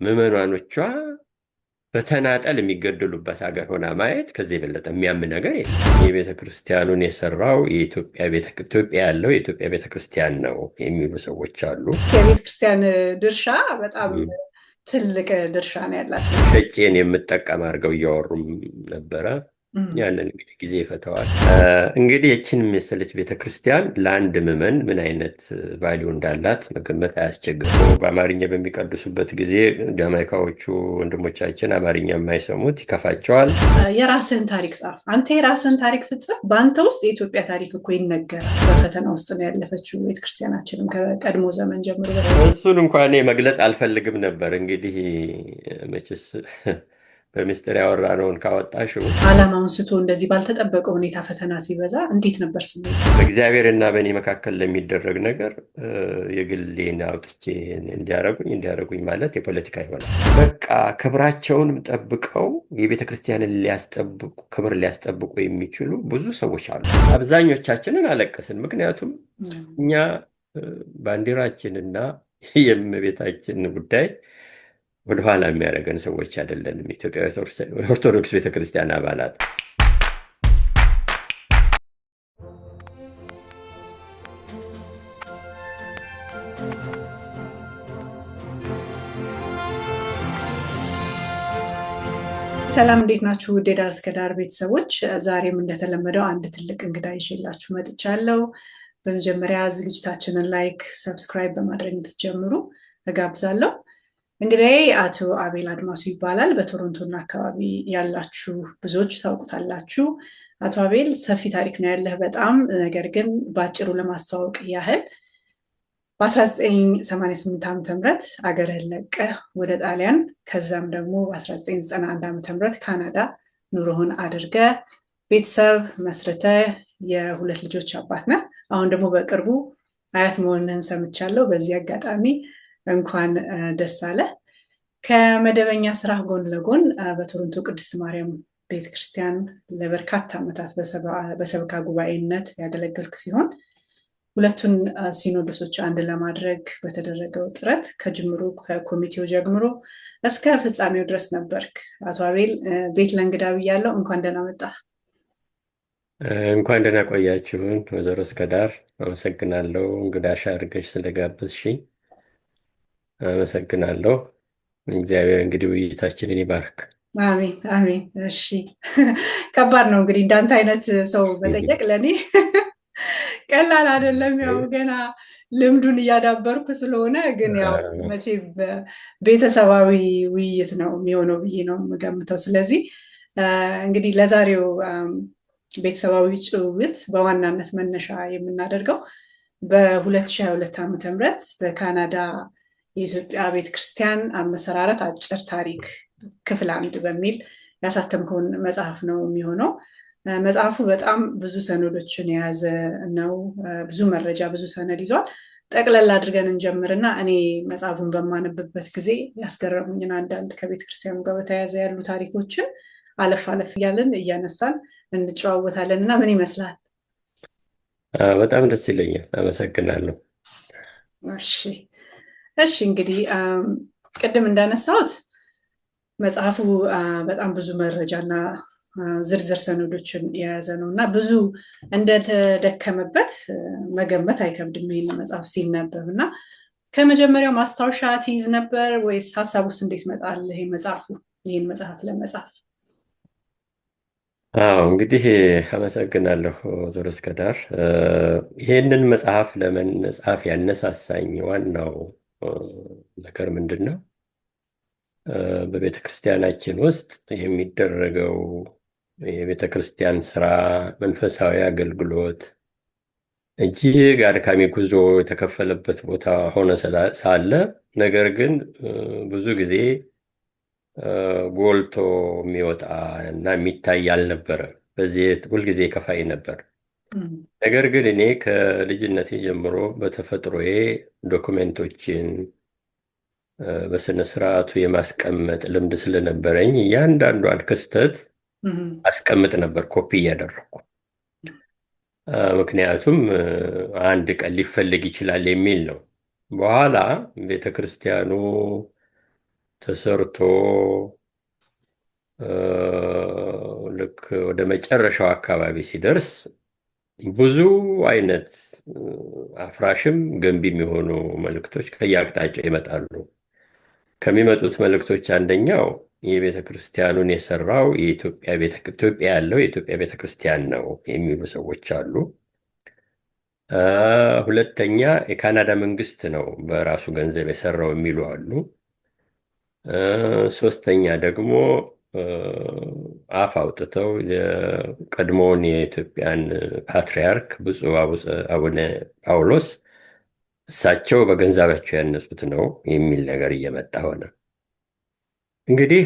ምዕመናኖቿ በተናጠል የሚገደሉበት ሀገር ሆና ማየት ከዚህ የበለጠ የሚያም ነገር የለም። የቤተ ክርስቲያኑን የሰራው ኢትዮጵያ ያለው የኢትዮጵያ ቤተ ክርስቲያን ነው የሚሉ ሰዎች አሉ። የቤተ ክርስቲያን ድርሻ በጣም ትልቅ ድርሻ ነው ያላቸው። ሸጬን የምጠቀም አድርገው እያወሩም ነበረ። ያንን እንግዲህ ጊዜ ይፈተዋል። እንግዲህ ይህችን መሰለች ቤተክርስቲያን ለአንድ ምዕመን ምን አይነት ቫሊዩ እንዳላት መገመት አያስቸግርም። በአማርኛ በሚቀድሱበት ጊዜ ጃማይካዎቹ ወንድሞቻችን አማርኛ የማይሰሙት ይከፋቸዋል። የራስህን ታሪክ ጻፍ። አንተ የራስህን ታሪክ ስትጽፍ በአንተ ውስጥ የኢትዮጵያ ታሪክ እኮ ይነገራል። በፈተና ውስጥ ነው ያለፈችው ቤተክርስቲያናችንም ከቀድሞ ዘመን ጀምሮ። እሱን እንኳን መግለጽ አልፈልግም ነበር። እንግዲህ መቼስ በምስጢር ያወራነውን ካወጣሽው ዓላማውን ስቶ እንደዚህ ባልተጠበቀ ሁኔታ ፈተና ሲበዛ እንዴት ነበር ስሜት? በእግዚአብሔርና በእኔ መካከል ለሚደረግ ነገር የግሌን አውጥቼ እንዲያረጉኝ ማለት የፖለቲካ ይሆናል። በቃ ክብራቸውን ጠብቀው የቤተ ክርስቲያንን ክብር ሊያስጠብቁ የሚችሉ ብዙ ሰዎች አሉ። አብዛኞቻችንን አለቀስን። ምክንያቱም እኛ ባንዲራችንና የእመቤታችን ጉዳይ ወደኋላ የሚያደርገን ሰዎች አይደለንም። ኢትዮጵያ ኦርቶዶክስ ቤተክርስቲያን አባላት ሰላም፣ እንዴት ናችሁ? ውድ የዳር እስከ ዳር ቤተሰቦች፣ ዛሬም እንደተለመደው አንድ ትልቅ እንግዳ ይዤላችሁ መጥቻለሁ። በመጀመሪያ ዝግጅታችንን ላይክ፣ ሰብስክራይብ በማድረግ እንድትጀምሩ እጋብዛለሁ። እንግዲህ አቶ አቤል አድማሱ ይባላል። በቶሮንቶና አካባቢ ያላችሁ ብዙዎች ታውቁታላችሁ። አቶ አቤል ሰፊ ታሪክ ነው ያለህ በጣም ነገር ግን በአጭሩ ለማስተዋወቅ ያህል በ1988 ዓ.ም አገርህን ለቀህ ወደ ጣሊያን ከዛም ደግሞ በ1991 ዓ.ም ካናዳ ኑሮህን አድርገህ ቤተሰብ መስርተህ የሁለት ልጆች አባት ነህ። አሁን ደግሞ በቅርቡ አያት መሆንህን ሰምቻለሁ። በዚህ አጋጣሚ እንኳን ደስ አለ። ከመደበኛ ስራ ጎን ለጎን በቶሮንቶ ቅድስት ማርያም ቤተክርስቲያን ለበርካታ ዓመታት በሰበካ ጉባኤነት ያገለገልክ ሲሆን ሁለቱን ሲኖዶሶች አንድ ለማድረግ በተደረገው ጥረት ከጅምሩ ከኮሚቴው ጀምሮ እስከ ፍጻሜው ድረስ ነበርክ። አቶ አቤል ቤት ለእንግዳ ብያለሁ። እንኳን ደህና መጣ። እንኳን ደህና ቆያችሁን ወይዘሮ እስከዳር። አመሰግናለሁ እንግዳሽ አድርገሽ ስለጋበዝሽኝ አመሰግናለሁ። እግዚአብሔር እንግዲህ ውይይታችንን ይባርክ። አሜን አሜን። እሺ፣ ከባድ ነው እንግዲህ እንዳንተ አይነት ሰው መጠየቅ ለእኔ ቀላል አይደለም። ያው ገና ልምዱን እያዳበርኩ ስለሆነ ግን ያው መቼ ቤተሰባዊ ውይይት ነው የሚሆነው ብዬ ነው የምገምተው። ስለዚህ እንግዲህ ለዛሬው ቤተሰባዊ ጭውውት በዋናነት መነሻ የምናደርገው በ2022 ዓ.ም በካናዳ የኢትዮጵያ ቤተክርስቲያን አመሰራረት አጭር ታሪክ ክፍል 1 በሚል ያሳተምከውን መጽሐፍ ነው የሚሆነው። መጽሐፉ በጣም ብዙ ሰነዶችን የያዘ ነው። ብዙ መረጃ፣ ብዙ ሰነድ ይዟል። ጠቅለል አድርገን እንጀምርና እኔ መጽሐፉን በማነብበት ጊዜ ያስገረሙኝን አንዳንድ ከቤተክርስቲያኑ ጋር በተያያዘ ያሉ ታሪኮችን አለፍ አለፍ እያለን እያነሳን እንጨዋወታለን እና ምን ይመስላል? በጣም ደስ ይለኛል። አመሰግናለሁ። እሺ እንግዲህ ቅድም እንዳነሳሁት መጽሐፉ በጣም ብዙ መረጃና ዝርዝር ሰነዶችን የያዘ ነው እና ብዙ እንደተደከመበት መገመት አይከብድም ይህን መጽሐፍ ሲነበብ። እና ከመጀመሪያው ማስታወሻ ትይዝ ነበር ወይስ ሀሳቡስ እንዴት መጣል ይህን መጽሐፍ ለመጻፍ? እንግዲህ አመሰግናለሁ ወይዘሮ እስከዳር። ይህንን መጽሐፍ ለመጻፍ ያነሳሳኝ ዋናው ነገር ምንድን ነው? በቤተ ክርስቲያናችን ውስጥ የሚደረገው የቤተ ክርስቲያን ስራ፣ መንፈሳዊ አገልግሎት እጅግ አድካሚ ጉዞ የተከፈለበት ቦታ ሆነ ሳለ ነገር ግን ብዙ ጊዜ ጎልቶ የሚወጣ እና የሚታይ አልነበረ። በዚህ ሁልጊዜ ከፋይ ነበር። ነገር ግን እኔ ከልጅነቴ ጀምሮ በተፈጥሮዬ ዶክሜንቶችን በስነ ስርዓቱ የማስቀመጥ ልምድ ስለነበረኝ እያንዳንዷን ክስተት አስቀምጥ ነበር ኮፒ እያደረኩ። ምክንያቱም አንድ ቀን ሊፈልግ ይችላል የሚል ነው። በኋላ ቤተክርስቲያኑ ተሰርቶ ልክ ወደ መጨረሻው አካባቢ ሲደርስ ብዙ አይነት አፍራሽም ገንቢም የሆኑ መልእክቶች ከየአቅጣጫው ይመጣሉ። ከሚመጡት መልእክቶች አንደኛው የቤተ ክርስቲያኑን የሰራው ኢትዮጵያ ያለው የኢትዮጵያ ቤተ ክርስቲያን ነው የሚሉ ሰዎች አሉ። ሁለተኛ የካናዳ መንግስት ነው በራሱ ገንዘብ የሰራው የሚሉ አሉ። ሶስተኛ ደግሞ አፍ አውጥተው የቀድሞውን የኢትዮጵያን ፓትርያርክ ብፁዕ አቡነ ጳውሎስ እሳቸው በገንዘባቸው ያነጹት ነው የሚል ነገር እየመጣ ሆነ። እንግዲህ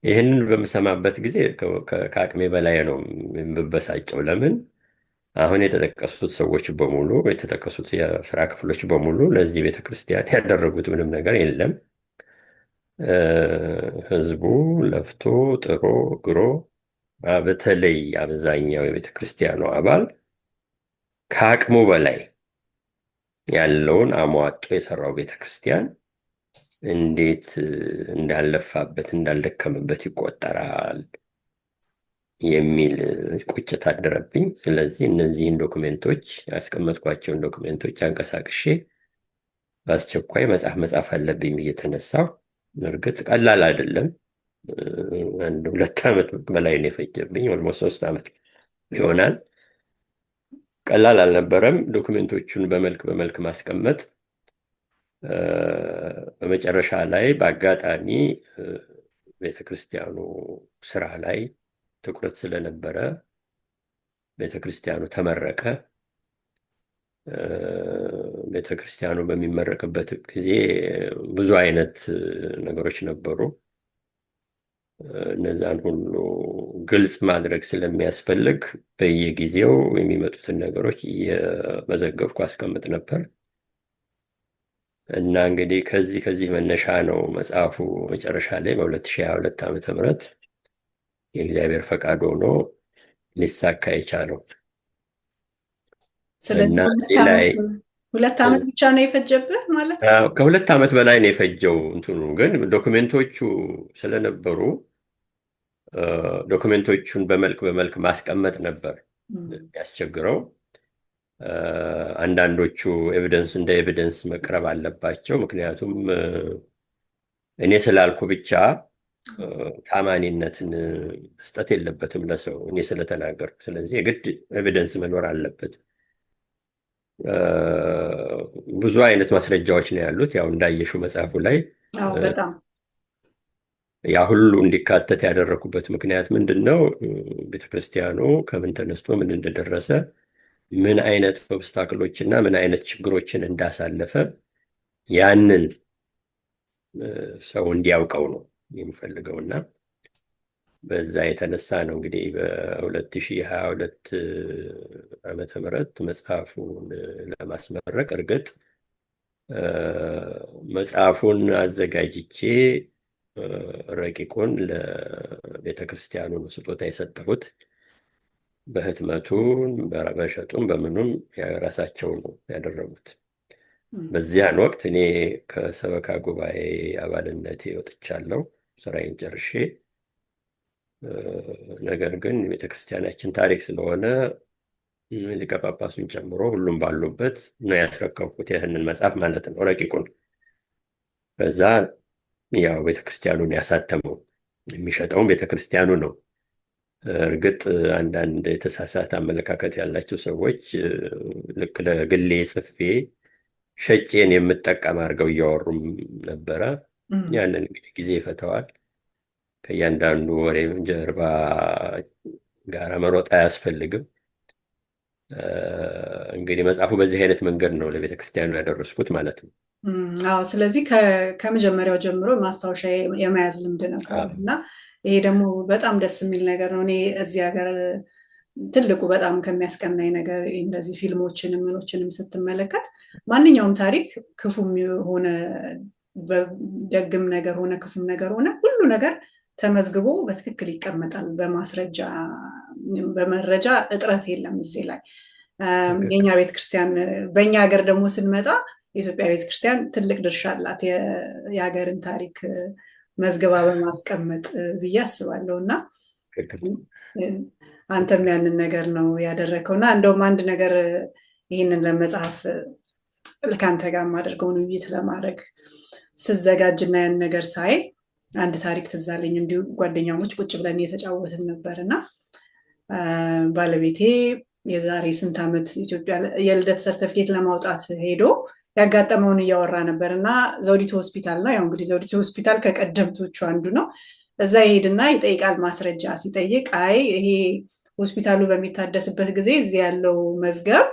ይህንን በምሰማበት ጊዜ ከአቅሜ በላይ ነው የምበሳጨው። ለምን አሁን የተጠቀሱት ሰዎች በሙሉ የተጠቀሱት የስራ ክፍሎች በሙሉ ለዚህ ቤተክርስቲያን ያደረጉት ምንም ነገር የለም። ህዝቡ ለፍቶ ጥሮ ግሮ፣ በተለይ አብዛኛው የቤተክርስቲያኑ አባል ከአቅሙ በላይ ያለውን አሟጦ የሰራው ቤተክርስቲያን እንዴት እንዳለፋበት እንዳልደከምበት ይቆጠራል የሚል ቁጭት አደረብኝ። ስለዚህ እነዚህን ዶክሜንቶች ያስቀመጥኳቸውን ዶክሜንቶች አንቀሳቅሼ በአስቸኳይ መጽሐፍ አለብኝ ብዬ ተነሳሁ። እርግጥ ቀላል አይደለም። 2 ዓመት በላይ ነው የፈጀብኝ። ኦልሞስት 3 ዓመት ይሆናል። ቀላል አልነበረም ዶክሜንቶቹን በመልክ ማስቀመጥ። በመጨረሻ ላይ በአጋጣሚ ቤተክርስቲያኑ ስራ ላይ ትኩረት ስለነበረ ቤተክርስቲያኑ ተመረቀ። ቤተክርስቲያኑ በሚመረቅበት ጊዜ ብዙ አይነት ነገሮች ነበሩ። እነዛን ሁሉ ግልጽ ማድረግ ስለሚያስፈልግ በየጊዜው የሚመጡትን ነገሮች እየመዘገብኩ አስቀምጥ ነበር እና እንግዲህ ከዚህ መነሻ ነው መጽሐፉ መጨረሻ ላይ በ2022 ዓመተ ምህረት የእግዚአብሔር ፈቃድ ሆኖ ሊሳካ የቻለው። ስለዚህ 2 ዓመት ብቻ ነው የፈጀብህ ማለት ነው? ከ2 ዓመት በላይ ነው የፈጀው። እንትኑ ግን ዶክሜንቶቹ ስለነበሩ ዶክሜንቶቹን በመልክ ማስቀመጥ ነበር ያስቸግረው። አንዳንዶቹ እንደ ኤቪደንስ መቅረብ አለባቸው። ምክንያቱም እኔ ስላልኩ ብቻ ታማኒነትን መስጠት የለበትም ለሰው እኔ ስለተናገርኩ። ስለዚህ የግድ ኤቪደንስ መኖር አለበት። ብዙ አይነት ማስረጃዎች ነው ያሉት። ያው እንዳየሽው መጽሐፉ ላይ በጣም ያ ሁሉ እንዲካተት ያደረኩበት ምክንያት ምንድን ነው? ቤተክርስቲያኑ ከምን ተነስቶ ምን እንደደረሰ፣ ምን አይነት ኦብስታክሎች እና ምን አይነት ችግሮችን እንዳሳለፈ ያንን ሰው እንዲያውቀው ነው የምፈልገው እና በዛ የተነሳ ነው እንግዲህ በ2022 ዓመተ ምህረት መጽሐፉን ለማስመረቅ። እርግጥ መጽሐፉን አዘጋጅቼ ረቂቁን ለቤተክርስቲያኑ ስጦታ የሰጠሁት። በህትመቱን በሸጡም በምኑም የራሳቸው ነው ያደረጉት። በዚያን ወቅት እኔ ከሰበካ ጉባኤ አባልነቴ ወጥቻለሁ ስራዬን ጨርሼ። ነገር ግን የቤተክርስቲያናችን ታሪክ ስለሆነ ሊቀ ጳጳሱን ጨምሮ ሁሉም ባሉበት ነው ያስረከብኩት ይህንን መጽሐፍ ማለት ነው፣ ረቂቁን። በዛ ያው ቤተክርስቲያኑን ያሳተመው የሚሸጠውን ቤተክርስቲያኑ ነው። እርግጥ አንዳንድ የተሳሳተ አመለካከት ያላቸው ሰዎች ልክ ለግሌ ጽፌ ሸጬን የምጠቀም አድርገው እያወሩም ነበረ። ያንን እንግዲህ ጊዜ ይፈተዋል። ከእያንዳንዱ ወሬ ጀርባ ጋር መሮጥ አያስፈልግም። እንግዲህ መጽሐፉ በዚህ አይነት መንገድ ነው ለቤተክርስቲያኑ ያደረስኩት ማለት ነው። አዎ፣ ስለዚህ ከመጀመሪያው ጀምሮ ማስታወሻ የመያዝ ልምድ ነበር እና ይሄ ደግሞ በጣም ደስ የሚል ነገር ነው። እኔ እዚህ ሀገር ትልቁ በጣም ከሚያስቀናኝ ነገር እንደዚህ ፊልሞችንም ምኖችንም ስትመለከት ማንኛውም ታሪክ ክፉም ሆነ ደግም ነገር ሆነ ክፉም ነገር ሆነ ሁሉ ነገር ተመዝግቦ በትክክል ይቀመጣል በማስረጃ። በመረጃ እጥረት የለም እዚህ ላይ። የኛ ቤተክርስቲያን በእኛ ሀገር ደግሞ ስንመጣ የኢትዮጵያ ቤተክርስቲያን ትልቅ ድርሻ አላት የሀገርን ታሪክ መዝገባ በማስቀመጥ ብዬ አስባለሁ። እና አንተም ያንን ነገር ነው ያደረከው። እና እንደውም አንድ ነገር ይህንን ለመጽሐፍ ከአንተ ጋር የማደርገውን ውይይት ለማድረግ ስዘጋጅ እና ያን ነገር ሳይ አንድ ታሪክ ትዝ አለኝ። እንዲሁ ጓደኛሞች ቁጭ ብለን እየተጫወትን ነበር እና ባለቤቴ የዛሬ ስንት ዓመት ኢትዮጵያ የልደት ሰርተፊኬት ለማውጣት ሄዶ ያጋጠመውን እያወራ ነበር እና ዘውዲቱ ሆስፒታል ነው። ያው እንግዲህ ዘውዲቱ ሆስፒታል ከቀደምቶቹ አንዱ ነው። እዛ ይሄድና ይጠይቃል ማስረጃ። ሲጠይቅ አይ ይሄ ሆስፒታሉ በሚታደስበት ጊዜ እዚህ ያለው መዝገብ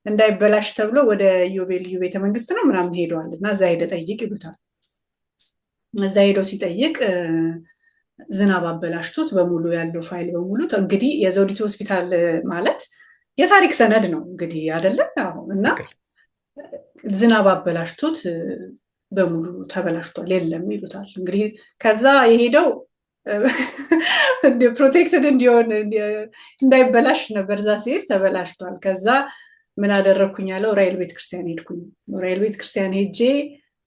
እንዳይበላሽ ተብሎ ወደ ኢዮቤልዩ ቤተመንግስት ነው ምናምን ሄደዋል እና እዛ ሄደ ጠይቅ ይሉታል። እዛ ሄዶ ሲጠይቅ ዝናብ አበላሽቶት በሙሉ ያለው ፋይል በሙሉ እንግዲህ የዘውዲቱ ሆስፒታል ማለት የታሪክ ሰነድ ነው እንግዲህ አይደለም። እና ዝናብ አበላሽቶት በሙሉ ተበላሽቷል የለም ይሉታል። እንግዲህ ከዛ የሄደው ፕሮቴክትድ እንዲሆን እንዳይበላሽ ነበር። እዛ ሲሄድ ተበላሽቷል። ከዛ ምን አደረግኩኝ ያለው ራይል ቤተክርስቲያን ሄድኩኝ። ራይል ቤተክርስቲያን ሄጄ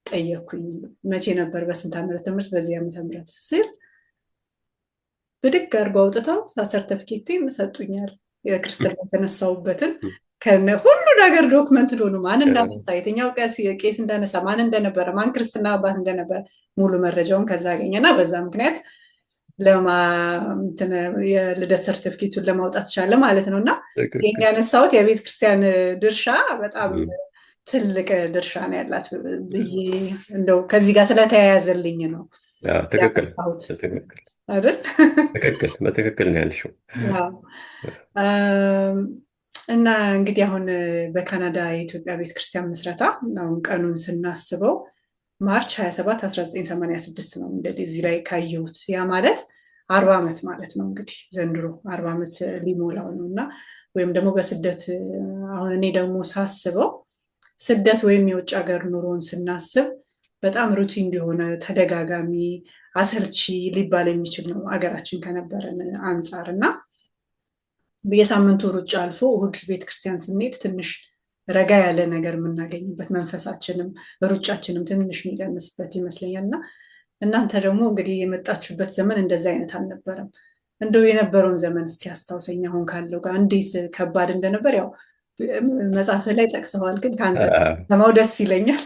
ጠየቅኩኝ። መቼ ነበር በስንት ዓመተ ምህረት በዚህ ዓመተ ምህረት ስል ብድግ አድርገው አውጥተው ሰርተፊኬቴን ሰጡኛል። የክርስትና የተነሳሁበትን ከነ ሁሉ ነገር ዶክመንት ሆኑ። ማን እንዳነሳ፣ የትኛው ቄስ እንዳነሳ፣ ማን እንደነበረ፣ ማን ክርስትና አባት እንደነበረ ሙሉ መረጃውን ከዛ አገኘና በዛ ምክንያት የልደት ሰርቲፊኬቱን ለማውጣት ቻለ ማለት ነው። እና ይህን ያነሳሁት የቤተ ክርስቲያን ድርሻ በጣም ትልቅ ድርሻ ነው ያላት ብዬ እንደው ከዚህ ጋር ስለተያያዘልኝ ነው ያነሳሁት አይደል? በትክክል ነው ያልሽው። እና እንግዲህ አሁን በካናዳ የኢትዮጵያ ቤተክርስቲያን ምስረታ አሁን ቀኑን ስናስበው ማርች 27 1986 ነው። እንግዲህ እዚህ ላይ ካየሁት ያ ማለት 40 ዓመት ማለት ነው። እንግዲህ ዘንድሮ 40 ዓመት ሊሞላው ነው። እና ወይም ደግሞ በስደት አሁን እኔ ደግሞ ሳስበው ስደት ወይም የውጭ ሀገር ኑሮን ስናስብ በጣም ሩቲን የሆነ ተደጋጋሚ አሰልቺ ሊባል የሚችል ነው ሀገራችን ከነበረን አንጻር። እና የሳምንቱ ሩጫ አልፎ እሁድ ቤተክርስቲያን ስንሄድ ትንሽ ረጋ ያለ ነገር የምናገኝበት መንፈሳችንም ሩጫችንም ትንሽ የሚቀንስበት ይመስለኛል። እና እናንተ ደግሞ እንግዲህ የመጣችሁበት ዘመን እንደዚህ አይነት አልነበረም። እንደው የነበረውን ዘመን እስቲ አስታውሰኝ አሁን ካለው ጋር እንዴት ከባድ እንደነበር። ያው መጽሐፍ ላይ ጠቅሰዋል፣ ግን ከአንተ ሰማው ደስ ይለኛል።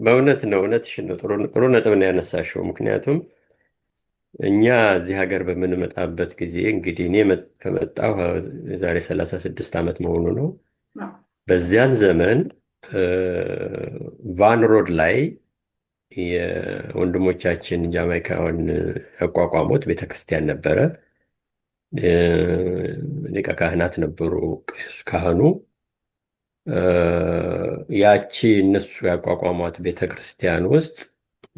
በእውነት ነው፣ እውነትሽን ነው። ጥሩ ነጥብ ነው ያነሳሽው። ምክንያቱም እኛ እዚህ ሀገር በምንመጣበት ጊዜ እንግዲህ እኔ ከመጣሁ የዛሬ 36 ዓመት መሆኑ ነው። በዚያን ዘመን ቫን ሮድ ላይ የወንድሞቻችን ጃማይካውያን ያቋቋሙት ቤተክርስቲያን ነበረ። ሊቀ ካህናት ነበሩ፣ ቄስ ካህኑ። ያቺ እነሱ ያቋቋሟት ቤተክርስቲያን ውስጥ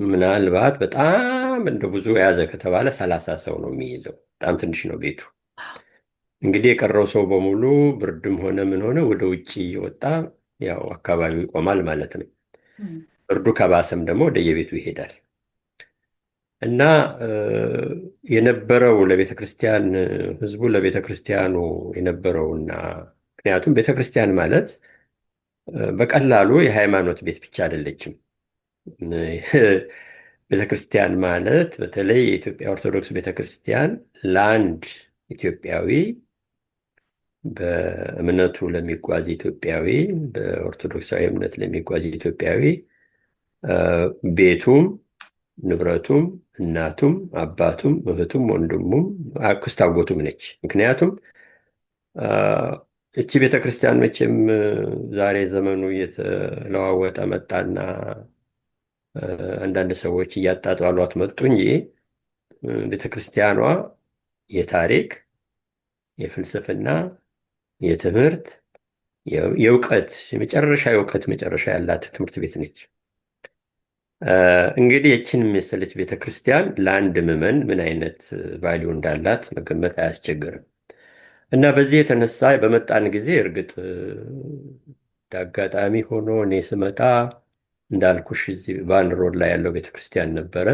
ምናልባት በጣም እንደ ብዙ የያዘ ከተባለ 30 ሰው ነው የሚይዘው። በጣም ትንሽ ነው ቤቱ። እንግዲህ የቀረው ሰው በሙሉ ብርድም ሆነ ምን ሆነ ወደ ውጭ እየወጣ ያው አካባቢው ይቆማል ማለት ነው። ብርዱ ከባሰም ደግሞ ወደ የቤቱ ይሄዳል። እና የነበረው ለቤተክርስቲያን ህዝቡ ለቤተክርስቲያኑ የነበረውና ምክንያቱም ቤተክርስቲያን ማለት በቀላሉ የሃይማኖት ቤት ብቻ አይደለችም። ቤተክርስቲያን ማለት በተለይ የኢትዮጵያ ኦርቶዶክስ ቤተክርስቲያን ለአንድ ኢትዮጵያዊ በእምነቱ ለሚጓዝ ኢትዮጵያዊ በኦርቶዶክሳዊ እምነት ለሚጓዝ ኢትዮጵያዊ ቤቱም ንብረቱም እናቱም አባቱም እህቱም ወንድሙም አክስት አጎቱም ነች። ምክንያቱም እቺ ቤተክርስቲያን መቼም ዛሬ ዘመኑ እየተለዋወጠ መጣና አንዳንድ ሰዎች እያጣጣሏት መጡ እንጂ ቤተክርስቲያኗ የታሪክ፣ የፍልስፍና፣ የትምህርት፣ የእውቀት የእውቀት መጨረሻ ያላት ትምህርት ቤት ነች። እንግዲህ ይህችን መሰለች ቤተክርስቲያን ለአንድ ምዕመን ምን አይነት ቫሊዩ እንዳላት መገመት አያስቸግርም። እና በዚህ የተነሳ በመጣን ጊዜ እርግጥ አጋጣሚ ሆኖ እኔ ስመጣ እንዳልኩሽ እዚህ ቫን ሮድ ላይ ያለው ቤተክርስቲያን ነበረ።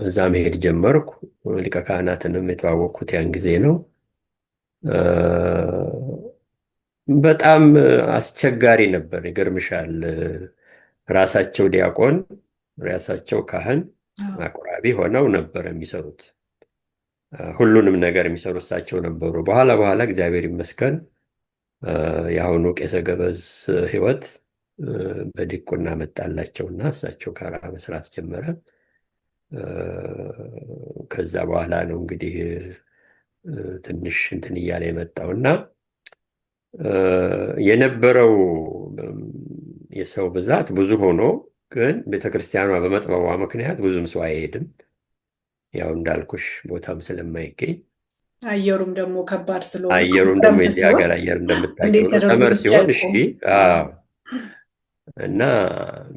እዛ መሄድ ጀመርኩ። ሊቀ ካህናትንም የተዋወቅኩት ያን ጊዜ ነው። በጣም አስቸጋሪ ነበር። ይገርምሻል። ራሳቸው ዲያቆን፣ ራሳቸው ካህን፣ አቁራቢ ሆነው ነበር የሚሰሩት። ሁሉንም ነገር የሚሰሩ እሳቸው ነበሩ። በኋላ በኋላ እግዚአብሔር ይመስገን የአሁኑ ቄሰ ገበዝ ሕይወት በዲቁና መጣላቸውና እሳቸው ጋር መስራት ጀመረ። ከዛ በኋላ ነው እንግዲህ ትንሽ እንትን እያለ የመጣውና የነበረው የሰው ብዛት ብዙ ሆኖ ግን ቤተክርስቲያኗ በመጥበቧ ምክንያት ብዙም ሰው አይሄድም። ያው እንዳልኩሽ ቦታም ስለማይገኝ አየሩም ደግሞ ከባድ ስለሆነ አየሩም ደግሞ የዚህ ሀገር አየር እንደምታውቂው ነው። ሰመር ሲሆን እሺ። እና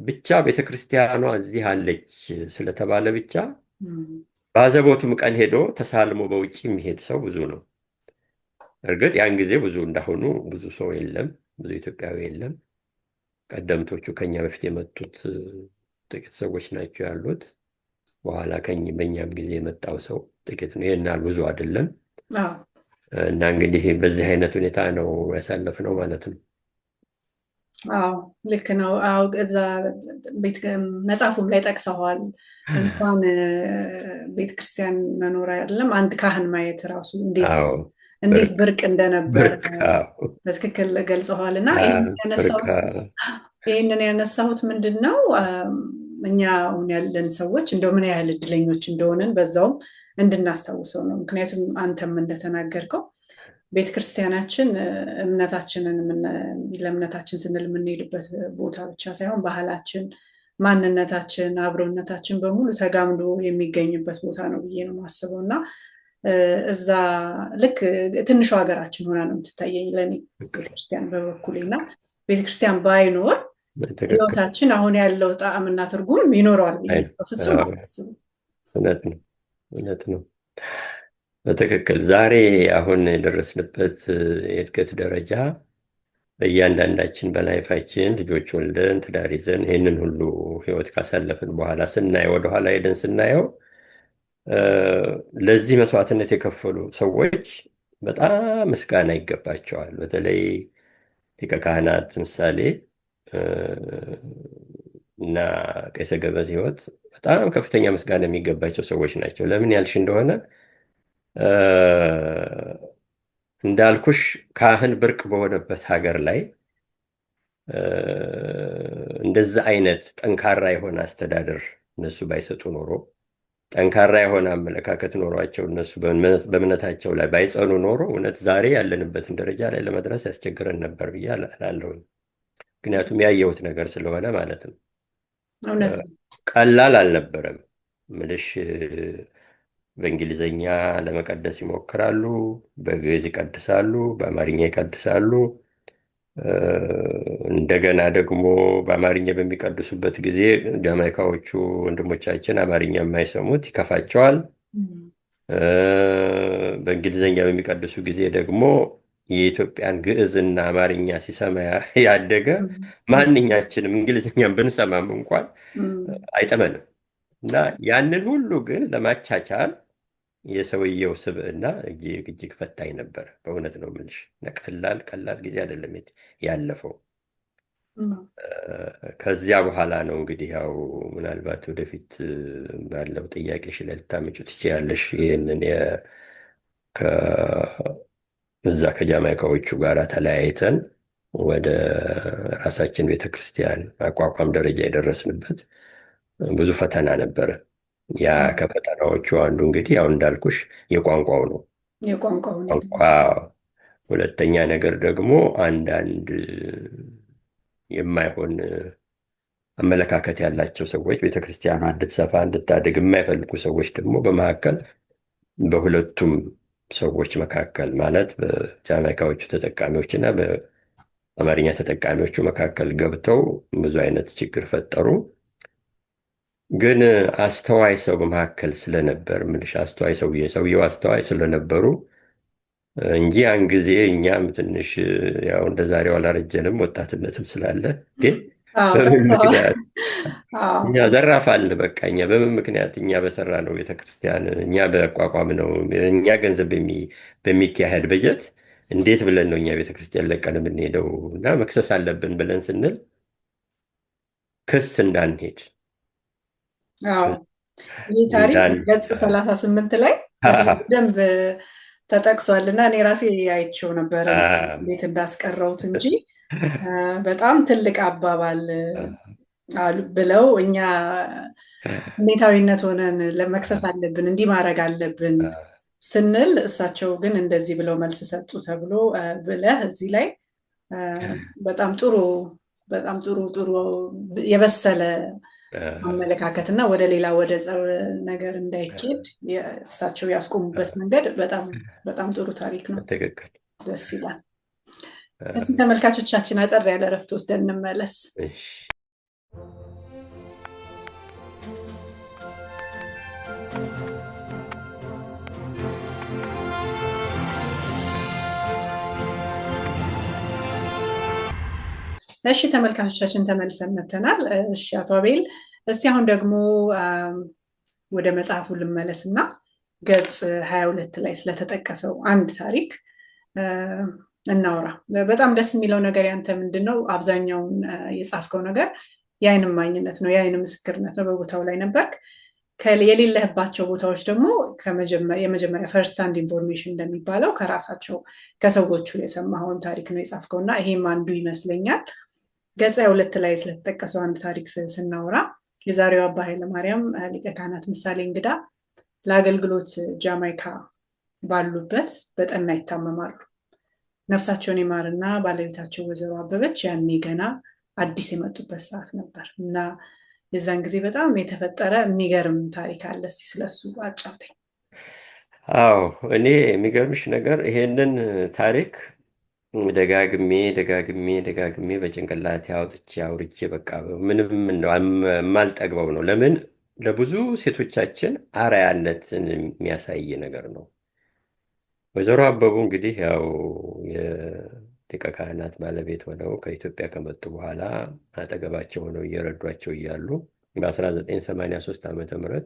ብቻ ቤተክርስቲያኗ እዚህ አለች ስለተባለ ብቻ በአዘቦቱም ቀን ሄዶ ተሳልሞ በውጭ የሚሄድ ሰው ብዙ ነው። እርግጥ ያን ጊዜ ብዙ እንዳሁኑ ብዙ ሰው የለም፣ ብዙ ኢትዮጵያዊ የለም። ቀደምቶቹ ከኛ በፊት የመጡት ጥቂት ሰዎች ናቸው ያሉት። በኋላ በእኛም ጊዜ የመጣው ሰው ጥቂት ነው። ይህን ያህል ብዙ አይደለም። እና እንግዲህ በዚህ አይነት ሁኔታ ነው ያሳለፍነው ማለት ነው። አዎ ልክ ነው። አዎ እዛ መጽሐፉም ላይ ጠቅሰዋል። እንኳን ቤተክርስቲያን መኖር አይደለም አንድ ካህን ማየት ራሱ እንዴት ብርቅ እንደነበር በትክክል ገልጸዋል። እና ይህንን ያነሳሁት ምንድን ነው እኛ አሁን ያለን ሰዎች እንደው ምን ያህል እድለኞች እንደሆንን በዛውም እንድናስታውሰው ነው። ምክንያቱም አንተም እንደተናገርከው ቤተክርስቲያናችን እምነታችንን ለእምነታችን ስንል የምንሄድበት ቦታ ብቻ ሳይሆን ባህላችን፣ ማንነታችን፣ አብሮነታችን በሙሉ ተጋምዶ የሚገኝበት ቦታ ነው ብዬ ነው የማስበው። እና እዛ ልክ ትንሿ ሀገራችን ሆና ነው የምትታየኝ ለእኔ ቤተክርስቲያን በበኩሌ። እና ቤተክርስቲያን ባይኖር ህይወታችን አሁን ያለው ጣዕምና ትርጉም ይኖረዋል ብዬ በፍጹም አላስብም። እውነት ነው። በትክክል ዛሬ አሁን የደረስንበት የእድገት ደረጃ በእያንዳንዳችን በላይፋችን ልጆች ወልደን ትዳር ይዘን ይህንን ሁሉ ህይወት ካሳለፍን በኋላ ስናየው ወደኋላ ሄደን ስናየው ለዚህ መስዋዕትነት የከፈሉ ሰዎች በጣም ምስጋና ይገባቸዋል። በተለይ ሊቀ ካህናት ምሳሌ እና ቄሰ ገበዝ ሕይወት በጣም ከፍተኛ ምስጋና የሚገባቸው ሰዎች ናቸው። ለምን ያልሽ እንደሆነ እንዳልኩሽ ካህን ብርቅ በሆነበት ሀገር ላይ እንደዛ አይነት ጠንካራ የሆነ አስተዳደር እነሱ ባይሰጡ ኖሮ፣ ጠንካራ የሆነ አመለካከት ኖሯቸው እነሱ በእምነታቸው ላይ ባይጸኑ ኖሮ እውነት ዛሬ ያለንበትን ደረጃ ላይ ለመድረስ ያስቸግረን ነበር ብዬ እላለሁ። ምክንያቱም ያየሁት ነገር ስለሆነ ማለት ነው። ቀላል አልነበረም ምልሽ። በእንግሊዘኛ ለመቀደስ ይሞክራሉ፣ በግዕዝ ይቀድሳሉ፣ በአማርኛ ይቀድሳሉ። እንደገና ደግሞ በአማርኛ በሚቀድሱበት ጊዜ ጃማይካዎቹ ወንድሞቻችን አማርኛ የማይሰሙት ይከፋቸዋል። በእንግሊዘኛ በሚቀድሱ ጊዜ ደግሞ የኢትዮጵያን ግዕዝና አማርኛ ሲሰማ ያደገ ማንኛችንም እንግሊዝኛን ብንሰማም እንኳን አይጠመንም። እና ያንን ሁሉ ግን ለማቻቻል የሰውየው ስብዕና እጅግ ፈታኝ ነበር። በእውነት ነው የምልሽ። ቀላል ጊዜ አይደለም ያለፈው። ከዚያ በኋላ ነው እንግዲህ ያው ምናልባት ወደፊት ባለው ጥያቄሽ ላይ ልታመጪው ትችያለሽ። ይህንን እዛ ከጃማይካዎቹ ጋር ተለያይተን ወደ ራሳችን ቤተክርስቲያን አቋቋም ደረጃ የደረስንበት ብዙ ፈተና ነበረ። ያ ከፈተናዎቹ አንዱ እንግዲህ ያው እንዳልኩሽ የቋንቋው ነው። ቋንቋ። ሁለተኛ ነገር ደግሞ አንዳንድ የማይሆን አመለካከት ያላቸው ሰዎች ቤተክርስቲያኗ እንድትሰፋ እንድታደግ የማይፈልጉ ሰዎች ደግሞ በመካከል በሁለቱም ሰዎች መካከል ማለት በጃማይካዎቹ ተጠቃሚዎች እና በአማርኛ ተጠቃሚዎቹ መካከል ገብተው ብዙ አይነት ችግር ፈጠሩ። ግን አስተዋይ ሰው በመካከል ስለነበር ምልሽ አስተዋይ ሰውየው አስተዋይ ስለነበሩ እንጂ ያን ጊዜ እኛም ትንሽ ያው እንደ ዛሬው አላረጀንም፣ ወጣትነትም ስላለ ግን በምን ምክንያት እኛ ዘራፋል በቃ እኛ በምን ምክንያት እኛ በሰራ ነው ቤተክርስቲያን እኛ በአቋቋም ነው እኛ ገንዘብ በሚካሄድ በጀት እንዴት ብለን ነው እኛ ቤተክርስቲያን ለቀን የምንሄደው? እና መክሰስ አለብን ብለን ስንል ክስ እንዳንሄድ አዎ ይህ ታሪክ እንዳን ገጽ 38 ላይ በደንብ ተጠቅሷል እና እኔ ራሴ አይቼው ነበረ እንዴት እንዳስቀረውት እንጂ በጣም ትልቅ አባባል ብለው እኛ ስሜታዊነት ሆነን ለመክሰስ አለብን እንዲህ ማድረግ አለብን ስንል እሳቸው ግን እንደዚህ ብለው መልስ ሰጡ ተብሎ ብለህ እዚህ ላይ በጣም ጥሩ ጥሩ የበሰለ አመለካከት እና ወደ ሌላ ወደ ጸብ ነገር እንዳይኬድ እሳቸው ያስቆሙበት መንገድ በጣም ጥሩ ታሪክ ነው። ትክክል። ደስ ይላል። እስኪ ተመልካቾቻችን አጠር ያለ እረፍት ወስደን እንመለስ። እሺ ተመልካቾቻችን ተመልሰን መተናል። እሺ አቶ አቤል እስቲ አሁን ደግሞ ወደ መጽሐፉ ልመለስ እና ገጽ 22 ላይ ስለተጠቀሰው አንድ ታሪክ እናውራ። በጣም ደስ የሚለው ነገር ያንተ ምንድን ነው? አብዛኛውን የጻፍከው ነገር የዓይን እማኝነት ነው፣ የዓይን ምስክርነት ነው። በቦታው ላይ ነበርክ። የሌለህባቸው ቦታዎች ደግሞ የመጀመሪያ ፈርስት ሃንድ ኢንፎርሜሽን እንደሚባለው ከራሳቸው ከሰዎቹ የሰማኸውን ታሪክ ነው የጻፍከው እና ይሄም አንዱ ይመስለኛል። ገጽ 22 ላይ ስለተጠቀሰው አንድ ታሪክ ስናወራ የዛሬው አባ ኃይለማርያም ሊቀ ካህናት ምሳሌ እንግዳ ለአገልግሎት ጃማይካ ባሉበት በጠና ይታመማሉ። ነፍሳቸውን ይማርና ባለቤታቸው ወይዘሮ አበበች ያኔ ገና አዲስ የመጡበት ሰዓት ነበር እና የዛን ጊዜ በጣም የተፈጠረ የሚገርም ታሪክ አለ። እስኪ ስለሱ አጫውተኝ። አዎ እኔ የሚገርምሽ ነገር ይሄንን ታሪክ ደጋግሜ በጭንቅላቴ አውርቼ በቃ ምንም የማልጠግበው ነው። ለምን ለብዙ ሴቶቻችን አርአያነትን የሚያሳይ ነገር ነው። ወይዘሮ አበቡ እንግዲህ ያው የሊቀ ካህናት ባለቤት ሆነው ከኢትዮጵያ ከመጡ በኋላ አጠገባቸው ሆነው እየረዷቸው እያሉ በ1983 ዓ ም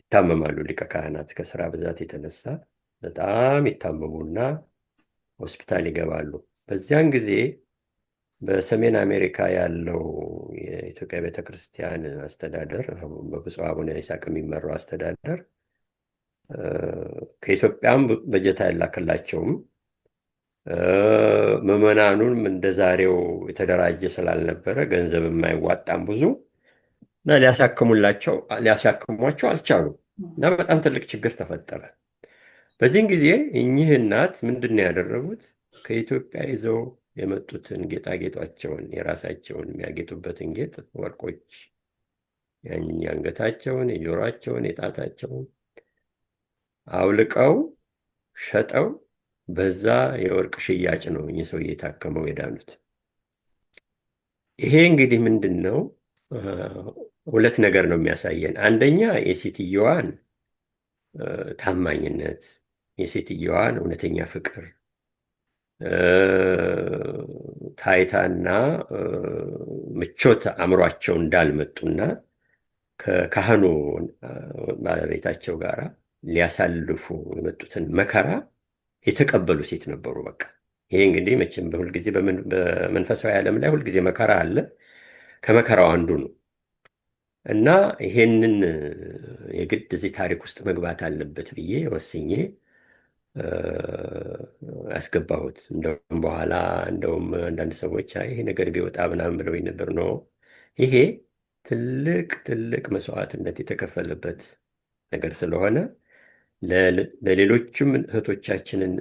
ይታመማሉ። ሊቀ ካህናት ከስራ ብዛት የተነሳ በጣም ይታመሙና ሆስፒታል ይገባሉ። በዚያን ጊዜ በሰሜን አሜሪካ ያለው የኢትዮጵያ ቤተክርስቲያን አስተዳደር በብፁዕ አቡነ ይስሐቅ የሚመራው አስተዳደር ከኢትዮጵያም በጀት አይላክላቸውም። ምዕመናኑንም እንደ ዛሬው የተደራጀ ስላልነበረ ገንዘብ የማይዋጣም ብዙ እና ሊያሳክሟቸው አልቻሉም እና በጣም ትልቅ ችግር ተፈጠረ። በዚህን ጊዜ እኚህ እናት ምንድን ነው ያደረጉት? ከኢትዮጵያ ይዘው የመጡትን ጌጣጌጧቸውን የራሳቸውን የሚያጌጡበትን ጌጥ ወርቆች፣ የአንገታቸውን፣ የጆሯቸውን፣ የጣታቸውን አውልቀው ሸጠው በዛ የወርቅ ሽያጭ ነው እኚህ ሰው እየታከመው የዳኑት። ይሄ እንግዲህ ምንድን ነው ሁለት ነገር ነው የሚያሳየን። አንደኛ የሴትየዋን ታማኝነት፣ የሴትየዋን እውነተኛ ፍቅር፣ ታይታና ምቾት አእምሯቸው እንዳልመጡና ከካህኑ ባለቤታቸው ጋር ሊያሳልፉ የመጡትን መከራ የተቀበሉ ሴት ነበሩ። በቃ ይሄ እንግዲህ መቼም በሁልጊዜ በመንፈሳዊ ዓለም ላይ ሁልጊዜ መከራ አለ። ከመከራው አንዱ ነው እና ይሄንን የግድ እዚህ ታሪክ ውስጥ መግባት አለበት ብዬ ወስኜ ያስገባሁት። እንደውም በኋላ አንዳንድ ሰዎች ይሄ ነገር ቢወጣ ምናምን ብለው ነበር። ነው ይሄ ትልቅ መስዋዕትነት የተከፈለበት ነገር ስለሆነ ለሌሎችም እህቶቻችንን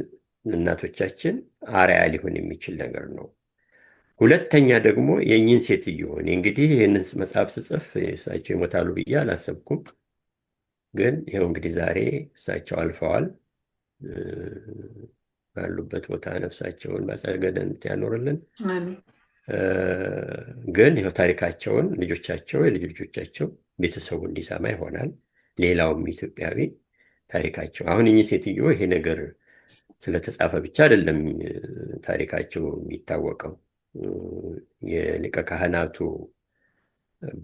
እናቶቻችን አርአያ ሊሆን የሚችል ነገር ነው። ሁለተኛ ደግሞ የእኚህን ሴትዮ እኔ እንግዲህ ይህንን መጽሐፍ ስጽፍ እሳቸው ይሞታሉ ብዬ አላሰብኩም። ግን ይኸው እንግዲህ ዛሬ እሳቸው አልፈዋል። ባሉበት ቦታ ነፍሳቸውን በአጸደ ገነት ያኖርልን። ግን ይኸው ታሪካቸውን ልጆቻቸው፣ የልጅ ልጆቻቸው፣ ቤተሰቡ እንዲሰማ ይሆናል። ሌላውም ኢትዮጵያዊ ታሪካቸው አሁን እኚህ ሴትዮ ይሄ ነገር ስለተጻፈ ብቻ አይደለም ታሪካቸው የሚታወቀው። የሊቀ ካህናቱ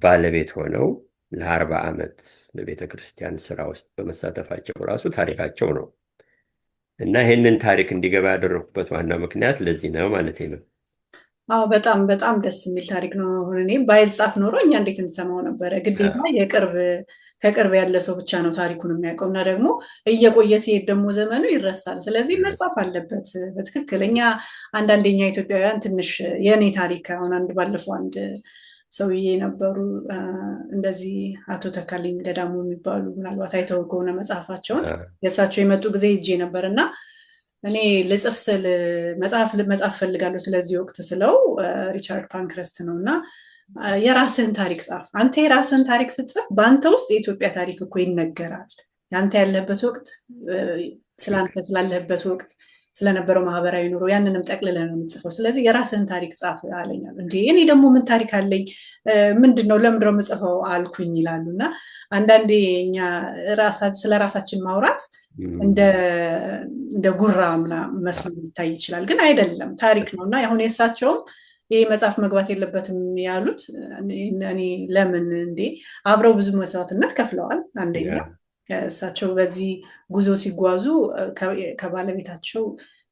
ባለቤት ሆነው ለ40 ዓመት በቤተ ክርስቲያን ስራ ውስጥ በመሳተፋቸው ራሱ ታሪካቸው ነው እና ይህንን ታሪክ እንዲገባ ያደረኩበት ዋናው ምክንያት ለዚህ ነው ማለት ነው። አዎ በጣም በጣም ደስ የሚል ታሪክ ነው። አሁን እኔ ባይጻፍ ኖሮ እኛ እንዴት እንሰማው ነበረ? ግዴታ ከቅርብ ያለ ሰው ብቻ ነው ታሪኩን የሚያውቀው እና ደግሞ እየቆየ ሲሄድ ደግሞ ዘመኑ ይረሳል። ስለዚህ መጻፍ አለበት በትክክል። እኛ አንዳንደኛ ኢትዮጵያውያን ትንሽ የእኔ ታሪክ አሁን ባለፈው አንድ ሰውዬ ነበሩ እንደዚህ አቶ ተካልኝ ገዳሙ የሚባሉ ምናልባት አይተው ከሆነ መጽሐፋቸውን የእሳቸው የመጡ ጊዜ ሄጄ ነበር እና እኔ ልጽፍ ስል መጽሐፍ ፈልጋለሁ ስለዚህ ወቅት ስለው ሪቻርድ ፓንክረስት ነው እና የራስህን ታሪክ ጻፍ። አንተ የራስህን ታሪክ ስትጽፍ በአንተ ውስጥ የኢትዮጵያ ታሪክ እኮ ይነገራል። ያንተ ያለህበት ወቅት ስለአንተ ስላለህበት ወቅት ስለነበረው ማህበራዊ ኑሮ ያንንም ጠቅልለህ ነው የምጽፈው። ስለዚህ የራስህን ታሪክ ጻፍ አለኛል። እንዴ እኔ ደግሞ ምን ታሪክ አለኝ? ምንድን ነው ለምንድን ነው የምጽፈው አልኩኝ ይላሉ። እና አንዳንዴ እኛ ስለ ራሳችን ማውራት እንደ ጉራ መስሎ ሊታይ ይችላል፣ ግን አይደለም፣ ታሪክ ነው። እና አሁን የእሳቸውም ይህ መጽሐፍ መግባት የለበትም ያሉት እኔ ለምን እንዴ አብረው ብዙ መስዋዕትነት ከፍለዋል። አንደኛ እሳቸው በዚህ ጉዞ ሲጓዙ ከባለቤታቸው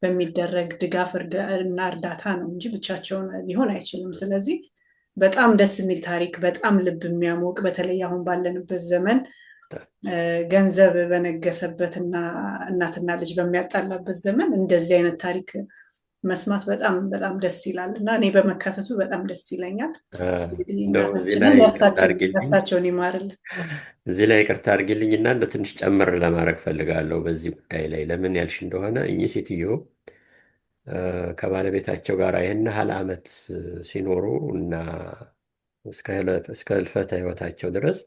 በሚደረግ ድጋፍ እና እርዳታ ነው እንጂ ብቻቸውን ሊሆን አይችልም። ስለዚህ በጣም ደስ የሚል ታሪክ፣ በጣም ልብ የሚያሞቅ በተለይ አሁን ባለንበት ዘመን ገንዘብ በነገሰበትና እናትና ልጅ በሚያጣላበት ዘመን እንደዚህ አይነት ታሪክ መስማት በጣም በጣም ደስ ይላል እና እኔ በመካተቱ በጣም ደስ ይለኛል። ነፍሳቸውን ይማርልን። እዚህ ላይ ይቅርታ አድርጊልኝ እና በትንሽ ጨምር ለማድረግ ፈልጋለሁ በዚህ ጉዳይ ላይ። ለምን ያልሽ እንደሆነ እኚህ ሴትዮ ከባለቤታቸው ጋር ይህን ያህል ዓመት ሲኖሩ እና እስከ ህልፈተ ህይወታቸው ድረስ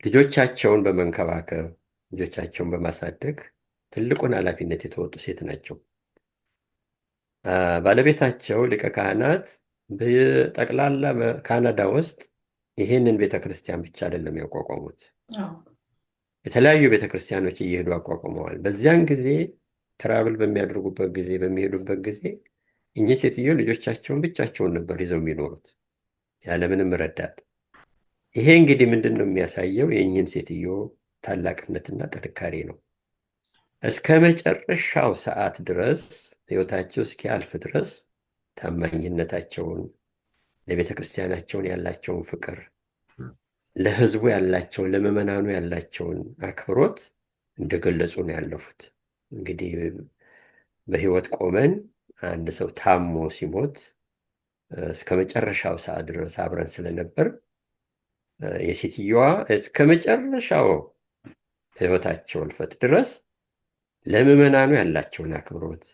ልጆቻቸውን በመንከባከብ ልጆቻቸውን በማሳደግ ትልቁን ኃላፊነት የተወጡ ሴት ናቸው። ባለቤታቸው ሊቀ ካህናት በጠቅላላ በካናዳ ውስጥ ይህንን ቤተክርስቲያን ብቻ አይደለም ያቋቋሙት፣ የተለያዩ ቤተክርስቲያኖች እየሄዱ አቋቁመዋል። በዚያን ጊዜ ትራብል በሚያደርጉበት ጊዜ በሚሄዱበት ጊዜ እኚህ ሴትዮ ልጆቻቸውን ብቻቸውን ነበር ይዘው የሚኖሩት ያለምንም ረዳት። ይሄ እንግዲህ ምንድን ነው የሚያሳየው? የእኚህን ሴትዮ ታላቅነትና ጥንካሬ ነው። እስከ መጨረሻው ሰዓት ድረስ ህይወታቸው እስኪያልፍ ድረስ ታማኝነታቸውን፣ ለቤተ ክርስቲያናቸውን ያላቸውን ፍቅር፣ ለህዝቡ ያላቸውን፣ ለምዕመናኑ ያላቸውን አክብሮት እንደገለጹ ነው ያለፉት። እንግዲህ በህይወት ቆመን አንድ ሰው ታሞ ሲሞት እስከ መጨረሻው ሰዓት ድረስ አብረን ስለነበር የሴትየዋ እስከ መጨረሻው ህይወታቸው እልፈት ድረስ ለምዕመናኑ ያላቸውን አክብሮት፣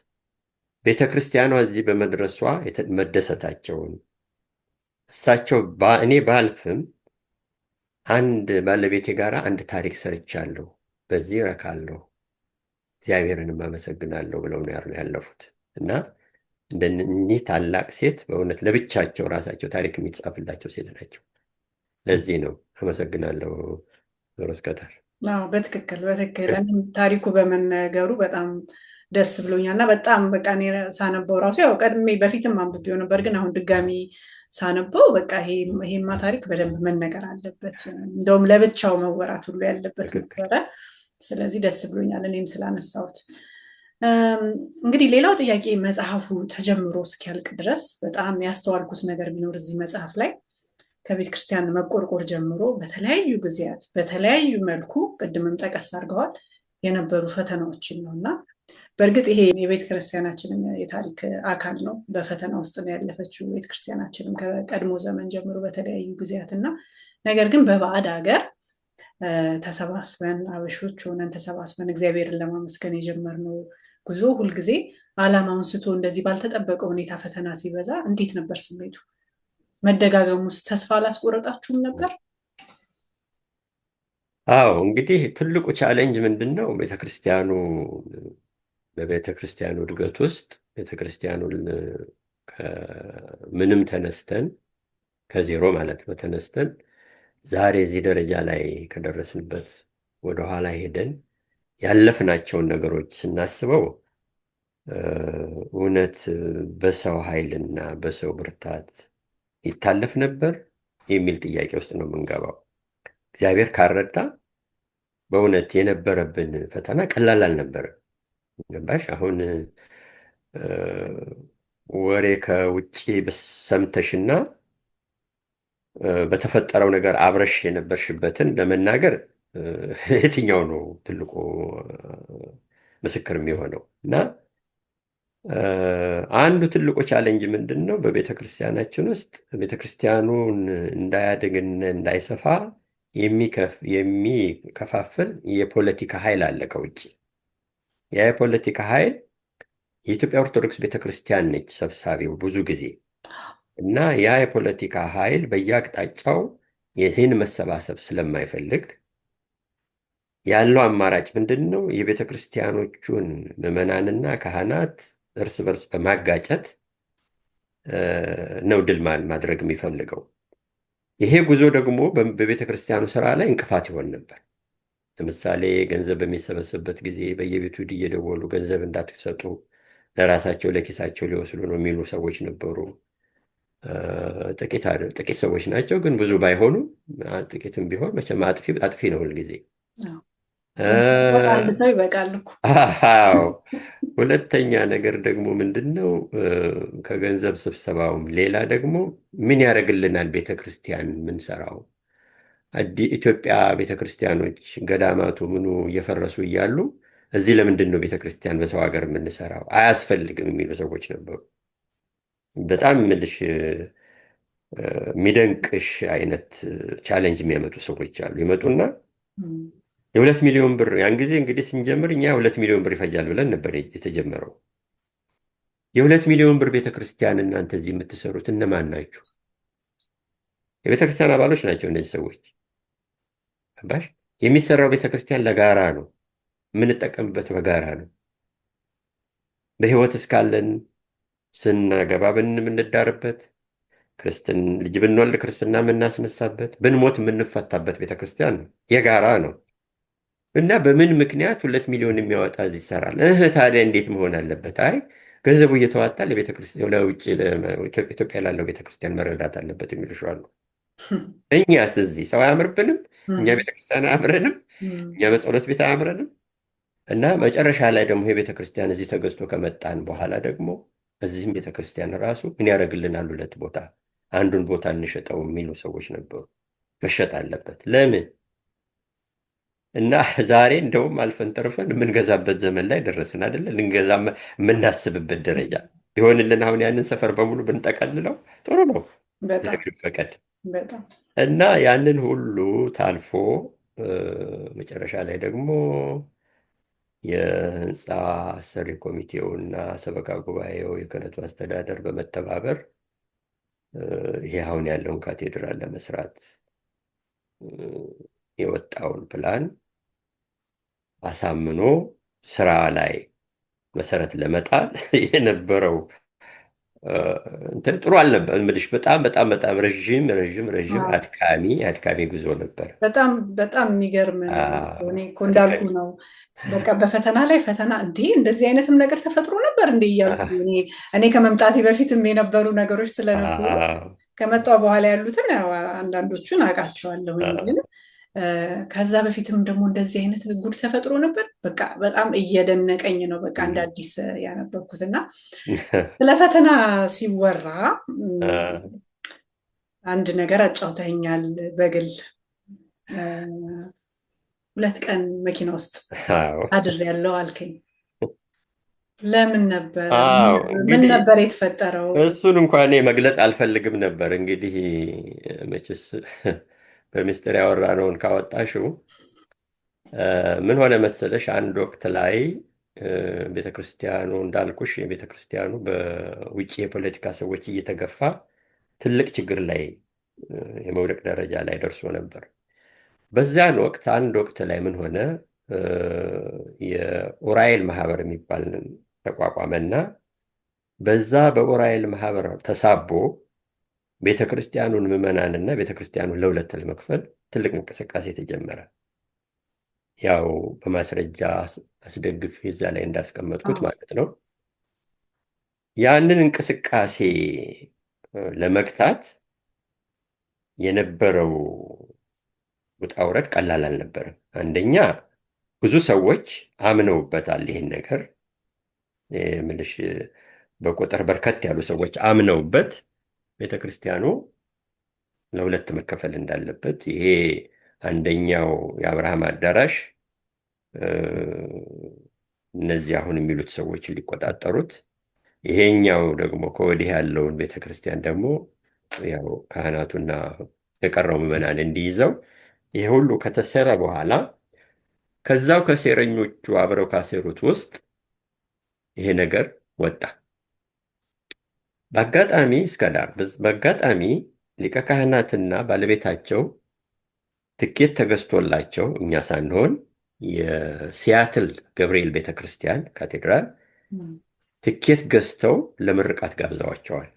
ቤተ ክርስቲያኗ እዚህ በመድረሷ መደሰታቸውን፣ እሳቸው እኔ ባልፍም አንድ ባለቤቴ ጋር አንድ ታሪክ ሰርቻለሁ፣ በዚህ እረካለሁ፣ እግዚአብሔርንም አመሰግናለሁ ብለው ነው ያለፉት እና እንደኚህ ታላቅ ሴት በእውነት ለብቻቸው ራሳቸው ታሪክ የሚጻፍላቸው ሴት ናቸው። ለዚህ ነው አመሰግናለሁ ዞሮ እስከዳር። በትክክል በትክክል ታሪኩ በመነገሩ በጣም ደስ ብሎኛል እና በጣም በቃ እኔ ሳነበው ራሱ ያው ቀድሜ በፊትም አንብቤው ነበር፣ ግን አሁን ድጋሚ ሳነበው በቃ ይሄማ ታሪክ በደንብ መነገር አለበት፣ እንደውም ለብቻው መወራት ሁሉ ያለበት ነበረ። ስለዚህ ደስ ብሎኛል እኔም ስላነሳሁት። እንግዲህ ሌላው ጥያቄ መጽሐፉ ተጀምሮ እስኪያልቅ ድረስ በጣም ያስተዋልኩት ነገር ቢኖር እዚህ መጽሐፍ ላይ ከቤተ ክርስቲያን መቆርቆር ጀምሮ በተለያዩ ጊዜያት በተለያዩ መልኩ ቅድምም ጠቀስ አድርገዋል የነበሩ ፈተናዎችን ነው እና በእርግጥ ይሄ የቤተ ክርስቲያናችንም የታሪክ አካል ነው። በፈተና ውስጥ ነው ያለፈችው ቤተ ክርስቲያናችንም ከቀድሞ ዘመን ጀምሮ በተለያዩ ጊዜያት እና ነገር ግን በባዕድ ሀገር ተሰባስበን አበሾች ሆነን ተሰባስበን እግዚአብሔርን ለማመስገን የጀመርነው ጉዞ ሁልጊዜ ዓላማውን ስቶ እንደዚህ ባልተጠበቀ ሁኔታ ፈተና ሲበዛ እንዴት ነበር ስሜቱ? መደጋገም ውስጥ ተስፋ አላስቆረጣችሁም ነበር? አዎ እንግዲህ ትልቁ ቻሌንጅ ምንድን ነው? በቤተክርስቲያኑ እድገት ውስጥ ቤተክርስቲያኑን ምንም ተነስተን ከዜሮ ማለት ነው ተነስተን ዛሬ እዚህ ደረጃ ላይ ከደረስንበት ወደኋላ ሄደን ያለፍናቸውን ነገሮች ስናስበው እውነት በሰው ኃይልና በሰው ብርታት ይታለፍ ነበር የሚል ጥያቄ ውስጥ ነው የምንገባው። እግዚአብሔር ካረዳ በእውነት የነበረብን ፈተና ቀላል አልነበረም። ገባሽ? አሁን ወሬ ከውጭ ሰምተሽና በተፈጠረው ነገር አብረሽ የነበርሽበትን ለመናገር የትኛው ነው ትልቁ ምስክር የሚሆነው? እና አንዱ ትልቁ ቻሌንጅ ምንድን ነው? በቤተ ክርስቲያናችን ውስጥ ቤተ ክርስቲያኑን እንዳያድግና እንዳይሰፋ የሚከፋፍል የፖለቲካ ኃይል አለ ከውጭ። ያ የፖለቲካ ኃይል የኢትዮጵያ ኦርቶዶክስ ቤተ ክርስቲያን ነች ሰብሳቢው ብዙ ጊዜ። እና ያ የፖለቲካ ኃይል በየአቅጣጫው ይህን መሰባሰብ ስለማይፈልግ ያለው አማራጭ ምንድን ነው? የቤተ ክርስቲያኖቹን ምዕመናንና ካህናት እርስ በርስ በማጋጨት ነው ድል ማድረግ የሚፈልገው። ይሄ ጉዞ ደግሞ በቤተ ክርስቲያኑ ስራ ላይ እንቅፋት ይሆን ነበር። ለምሳሌ ገንዘብ በሚሰበሰብበት ጊዜ በየቤቱ እየደወሉ ገንዘብ እንዳትሰጡ፣ ለራሳቸው ለኪሳቸው ሊወስዱ ነው የሚሉ ሰዎች ነበሩ። ጥቂት ሰዎች ናቸው፣ ግን ብዙ ባይሆኑ ጥቂትም ቢሆን መቼም አጥፊ ነው ሁልጊዜ። አንድ ሰው ይበቃል እኮ። ሁለተኛ ነገር ደግሞ ምንድን ነው? ከገንዘብ ስብሰባውም ሌላ ደግሞ ምን ያደርግልናል ቤተ ክርስቲያን የምንሰራው? ኢትዮጵያ ቤተ ክርስቲያኖች ገዳማቱ ምኑ እየፈረሱ እያሉ እዚህ ለምንድን ነው ቤተ ክርስቲያን በሰው ሀገር የምንሰራው? አያስፈልግም የሚሉ ሰዎች ነበሩ። በጣም ምልሽ የሚደንቅሽ አይነት ቻሌንጅ የሚያመጡ ሰዎች አሉ። ይመጡና የ2 ሚሊዮን ብር ያን ጊዜ እንግዲህ ስንጀምር እኛ 2 ሚሊዮን ብር ይፈጃል ብለን ነበር የተጀመረው። የ2 ሚሊዮን ብር ቤተክርስቲያን እናንተ እዚህ የምትሰሩት እነማን ናችሁ? የቤተክርስቲያን አባሎች ናቸው እነዚህ ሰዎች። ባሽ የሚሰራው ቤተክርስቲያን ለጋራ ነው፣ የምንጠቀምበት በጋራ ነው። በህይወት እስካለን ስናገባ የምንዳርበት፣ ልጅ ብንወልድ ክርስትና የምናስነሳበት፣ ብንሞት የምንፈታበት ቤተክርስቲያን ነው፣ የጋራ ነው። እና በምን ምክንያት 2 ሚሊዮን የሚያወጣ እዚህ ይሰራል? ታዲያ እንዴት መሆን አለበት? አይ ገንዘቡ እየተዋጣ ለውጭ ኢትዮጵያ ላለው ቤተክርስቲያን መረዳት አለበት የሚሉ አሉ። እኛስ እዚህ ሰው አያምርብንም? እኛ ቤተክርስቲያን አያምረንም? እኛ በጸሎት ቤት አያምረንም? እና መጨረሻ ላይ ደግሞ የቤተክርስቲያን እዚህ ተገዝቶ ከመጣን በኋላ ደግሞ እዚህም ቤተክርስቲያን ራሱ ምን ያደርግልናል? 2 ቦታ አንዱን ቦታ እንሸጠው የሚሉ ሰዎች ነበሩ። መሸጥ አለበት። ለምን? እና ዛሬ እንደውም አልፈን ተርፈን የምንገዛበት ዘመን ላይ ደረስን አይደለ? ልንገዛ የምናስብበት ደረጃ ቢሆንልን አሁን ያንን ሰፈር በሙሉ ብንጠቀልለው ጥሩ ነው ፈቀድ እና ያንን ሁሉ ታልፎ መጨረሻ ላይ ደግሞ የህንፃ አሰሪ ኮሚቴው እና ሰበካ ጉባኤው የክህነቱ አስተዳደር በመተባበር ይሄ አሁን ያለውን ካቴድራል ለመስራት የወጣውን ፕላን አሳምኖ ስራ ላይ መሰረት ለመጣል የነበረው እንትን ጥሩ አልነበር። ምልሽ በጣም ረዥም አድካሚ ጉዞ ነበር። በጣም የሚገርም እኔ እኮ እንዳልኩ ነው። በቃ በፈተና ላይ ፈተና እንደዚህ አይነትም ነገር ተፈጥሮ ነበር እንዴ እያልኩ እኔ ከመምጣቴ በፊትም የነበሩ ነገሮች ስለነበሩ ከመጣሁ በኋላ ያሉትን አንዳንዶቹን አውቃቸዋለሁ። ግን ከዛ በፊትም ደግሞ እንደዚህ አይነት ጉድ ተፈጥሮ ነበር። በቃ በጣም እየደነቀኝ ነው በቃ እንደ አዲስ ያነበብኩት። እና ስለ ፈተና ሲወራ አንድ ነገር አጫውተኸኛል በግል 2 ቀን መኪና ውስጥ አድሬያለሁ አልከኝ። ለምን ነበር? ምን ነበር የተፈጠረው? እሱን እንኳን መግለጽ አልፈልግም ነበር። እንግዲህ መቼስ በምስጢር ያወራነውን ካወጣሽው ምን ሆነ መሰለሽ፣ አንድ ወቅት ላይ ቤተክርስቲያኑ እንዳልኩሽ የቤተክርስቲያኑ በውጭ የፖለቲካ ሰዎች እየተገፋ ትልቅ ችግር ላይ የመውደቅ ደረጃ ላይ ደርሶ ነበር። በዚያን ወቅት አንድ ወቅት ላይ ምን ሆነ፣ የኡራኤል ማህበር የሚባል ተቋቋመና በዛ በኡራኤል ማህበር ተሳቦ ቤተክርስቲያኑን ምዕመናንና ቤተክርስቲያኑን ለሁለት ለመክፈል ትልቅ እንቅስቃሴ ተጀመረ። ያው በማስረጃ አስደግፍ እዛ ላይ እንዳስቀመጥኩት ማለት ነው። ያንን እንቅስቃሴ ለመግታት የነበረው ውጣ ውረድ ቀላል አልነበረም። አንደኛ ብዙ ሰዎች አምነውበታል ይህን ነገር ምልሽ በቁጥር በርከት ያሉ ሰዎች አምነውበት ቤተክርስቲያኑ ለሁለት መከፈል እንዳለበት ይሄ አንደኛው የአብርሃም አዳራሽ እነዚህ አሁን የሚሉት ሰዎች ሊቆጣጠሩት፣ ይሄኛው ደግሞ ከወዲህ ያለውን ቤተክርስቲያን ደግሞ ያው ካህናቱና የቀረው ምዕመናን እንዲይዘው ይሄ ሁሉ ከተሰራ በኋላ ከዛው ከሴረኞቹ አብረው ካሴሩት ውስጥ ይሄ ነገር ወጣ። በአጋጣሚ እስከ ዳር በአጋጣሚ ሊቀ ካህናትና ባለቤታቸው ትኬት ተገዝቶላቸው እኛ ሳንሆን የሲያትል ገብርኤል ቤተክርስቲያን ካቴድራል ትኬት ገዝተው ለምርቃት ጋብዘዋቸዋል።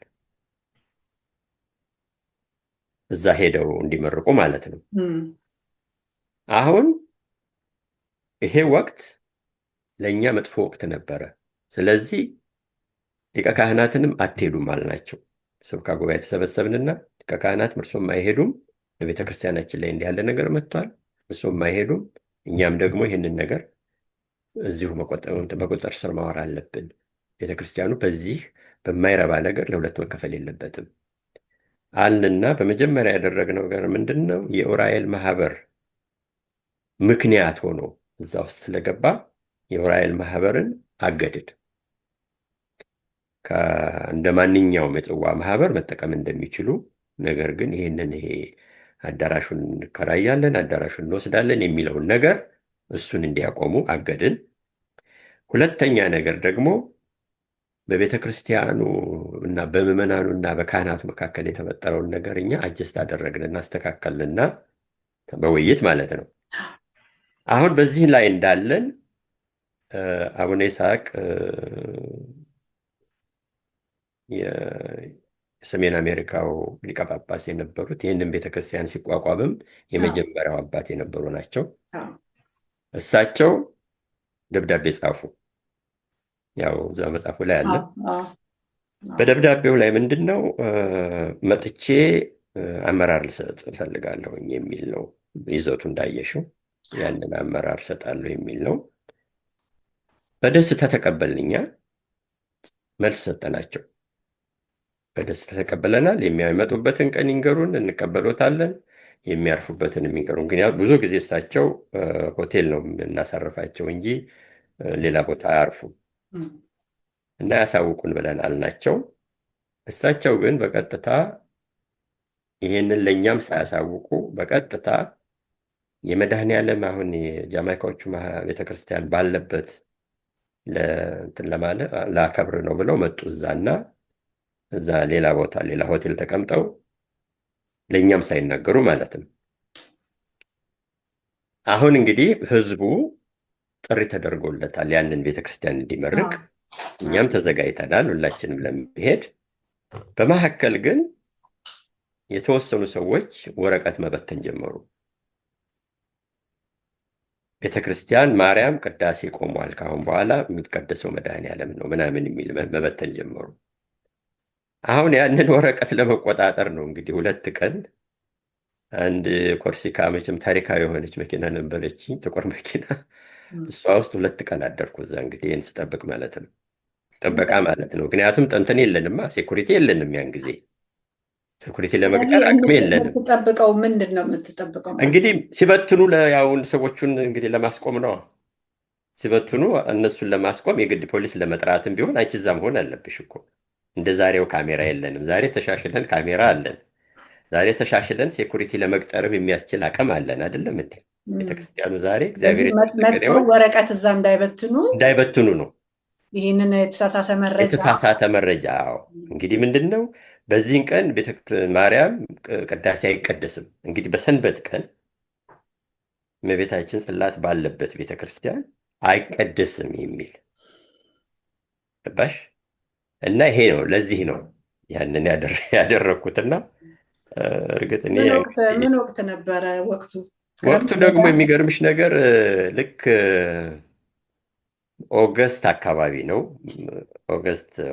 እዛ ሄደው እንዲመርቁ ማለት ነው። አሁን ይሄ ወቅት ለእኛ መጥፎ ወቅት ነበረ። ስለዚህ ሊቀ ካህናትንም አትሄዱም አልናቸው። ስብካ ጉባኤ ተሰበሰብንና ሊቀ ካህናት እርሶም አይሄዱም፣ በቤተ ክርስቲያናችን ላይ እንዲህ ያለ ነገር መጥቷል፣ እርሶም አይሄዱም፣ እኛም ደግሞ ይህንን ነገር እዚሁ በቁጥጥር ስር ማዋር አለብን። ቤተ ክርስቲያኑ በዚህ በማይረባ ነገር ለሁለት መከፈል የለበትም አልንና በመጀመሪያ ያደረግነው ነገር ምንድን ነው? የዑራኤል ማህበር ምክንያት ሆኖ እዛ ውስጥ ስለገባ የዑራኤል ማህበርን አገድን። እንደ ማንኛውም የጽዋ ማህበር መጠቀም እንደሚችሉ፣ ነገር ግን ይሄ አዳራሹን እንከራያለን፣ አዳራሹን እንወስዳለን የሚለውን ነገር እሱን እንዲያቆሙ አገድን። ሁለተኛ ነገር ደግሞ በቤተ ክርስቲያኑ እና በምዕመናኑ እና በካህናቱ መካከል የተፈጠረውን ነገር እኛ አጀስት አደረግን፣ እናስተካከልንና በውይይት ማለት ነው። አሁን በዚህ ላይ እንዳለን አቡነ ይስሐቅ የሰሜን አሜሪካው ሊቀ ጳጳስ የነበሩት ይህንን ቤተክርስቲያን ሲቋቋምም የመጀመሪያው አባት የነበሩ ናቸው። እሳቸው ደብዳቤ ጻፉ። ያው እዛ መጽሐፉ ላይ አለ። በደብዳቤው ላይ ምንድን ነው መጥቼ አመራር ልሰጥ እፈልጋለሁኝ የሚል ነው ይዘቱ። እንዳየሽው ያንን አመራር ሰጣለሁ የሚል ነው። በደስታ ተቀበልንኛ። መልስ ሰጠናቸው። በደስታ ተቀበለናል። የሚያመጡበትን ቀን ይንገሩን፣ እንቀበሎታለን። የሚያርፉበትን የሚንገሩን። ግን ያው ብዙ ጊዜ እሳቸው ሆቴል ነው የምናሳርፋቸው እንጂ ሌላ ቦታ አያርፉም እና ያሳውቁን ብለን አልናቸው። እሳቸው ግን በቀጥታ ይሄንን ለእኛም ሳያሳውቁ በቀጥታ የመድኃኔዓለም አሁን የጃማይካዎቹ ቤተክርስቲያን ባለበት ለእንትን ለማለት ላከብር ነው ብለው መጡ። እዛና እዛ ሌላ ቦታ ሌላ ሆቴል ተቀምጠው ለእኛም ሳይናገሩ ማለት ነው። አሁን እንግዲህ ህዝቡ ጥሪ ተደርጎለታል ያንን ቤተክርስቲያን እንዲመርቅ። እኛም ተዘጋጅተናል ሁላችንም ለመሄድ። በመካከል ግን የተወሰኑ ሰዎች ወረቀት መበተን ጀመሩ። ቤተክርስቲያን ማርያም ቅዳሴ ቆሟል፣ ካሁን በኋላ የሚቀደሰው መድኃኔዓለም ነው ምናምን የሚል መበተን ጀመሩ። አሁን ያንን ወረቀት ለመቆጣጠር ነው እንግዲህ 2 ቀን አንድ ኮርሲካ መቼም ታሪካዊ የሆነች መኪና ነበረች፣ ጥቁር መኪና። እሷ ውስጥ 2 ቀን አደርኩ እዛ። እንግዲህ ይህን ስጠብቅ ማለት ነው፣ ጥበቃ ማለት ነው። ምክንያቱም ጠንትን የለንማ፣ ሴኩሪቲ የለንም። ያን ጊዜ ሴኩሪቲ ለመቅጠር አቅም የለንም። የምትጠብቀው ምንድን ነው? የምትጠብቀው እንግዲህ ሲበትኑ ያውን ሰዎቹን እንግዲህ ለማስቆም ነው። ሲበትኑ እነሱን ለማስቆም የግድ ፖሊስ ለመጥራትም ቢሆን አንቺ እዛ መሆን አለብሽ እኮ። እንደ ዛሬው ካሜራ የለንም። ዛሬ ተሻሽለን ካሜራ አለን። ዛሬ ተሻሽለን ሴኩሪቲ ለመቅጠርም የሚያስችል አቅም አለን። አይደለም እንዴ? ቤተክርስቲያኑ ዛሬ እግዚአብሔር ወረቀት እዛ እንዳይበትኑ ነው። ይህንን የተሳሳተ መረጃ እንግዲህ ምንድን ነው በዚህን ቀን ማርያም ቅዳሴ አይቀደስም። እንግዲህ በሰንበት ቀን እመቤታችን ጽላት ባለበት ቤተክርስቲያን አይቀደስም የሚል ገባሽ? እና ይሄ ነው፣ ለዚህ ነው ያንን ያደረግኩትና እርግጥ እኔ ምን ወቅት ነበረ ወቅቱ? ወቅቱ ደግሞ የሚገርምሽ ነገር ልክ ኦገስት አካባቢ ነው።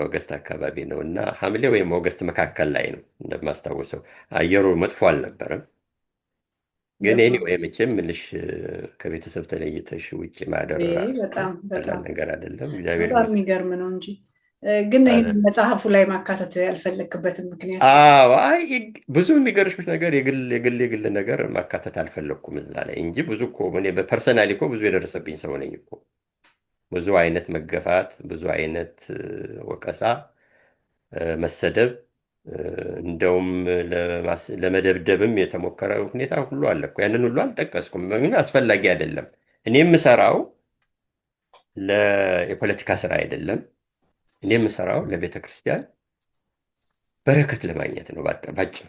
ኦገስት አካባቢ ነው እና ሐምሌ ወይም ኦገስት መካከል ላይ ነው እንደማስታወሰው። አየሩ መጥፎ አልነበረም ግን ኤኒዌይ መቼም ምልሽ ከቤተሰብ ተለይተሽ ውጭ ማደር ራሱ በጣም ቀላል በጣም ነገር አይደለም። እግዚአብሔር በጣም ይመስገን። የሚገርም ነው እንጂ ግን ይህን መጽሐፉ ላይ ማካተት ያልፈለግክበትን ምክንያት? አዎ አይ ብዙ የሚገርምሽ ነገር የግል ነገር ማካተት አልፈለግኩም እዛ ላይ እንጂ ብዙ እኮ እኔ በፐርሰናሊ እኮ ብዙ የደረሰብኝ ሰው ነኝ እኮ። ብዙ አይነት መገፋት፣ ብዙ አይነት ወቀሳ፣ መሰደብ፣ እንደውም ለመደብደብም የተሞከረ ሁኔታ ሁሉ አለ እኮ። ያንን ሁሉ አልጠቀስኩም፣ ግን አስፈላጊ አይደለም። እኔ የምሰራው የፖለቲካ ስራ አይደለም። እኔ የምሰራው ለቤተ ክርስቲያን በረከት ለማግኘት ነው። ባጭሩ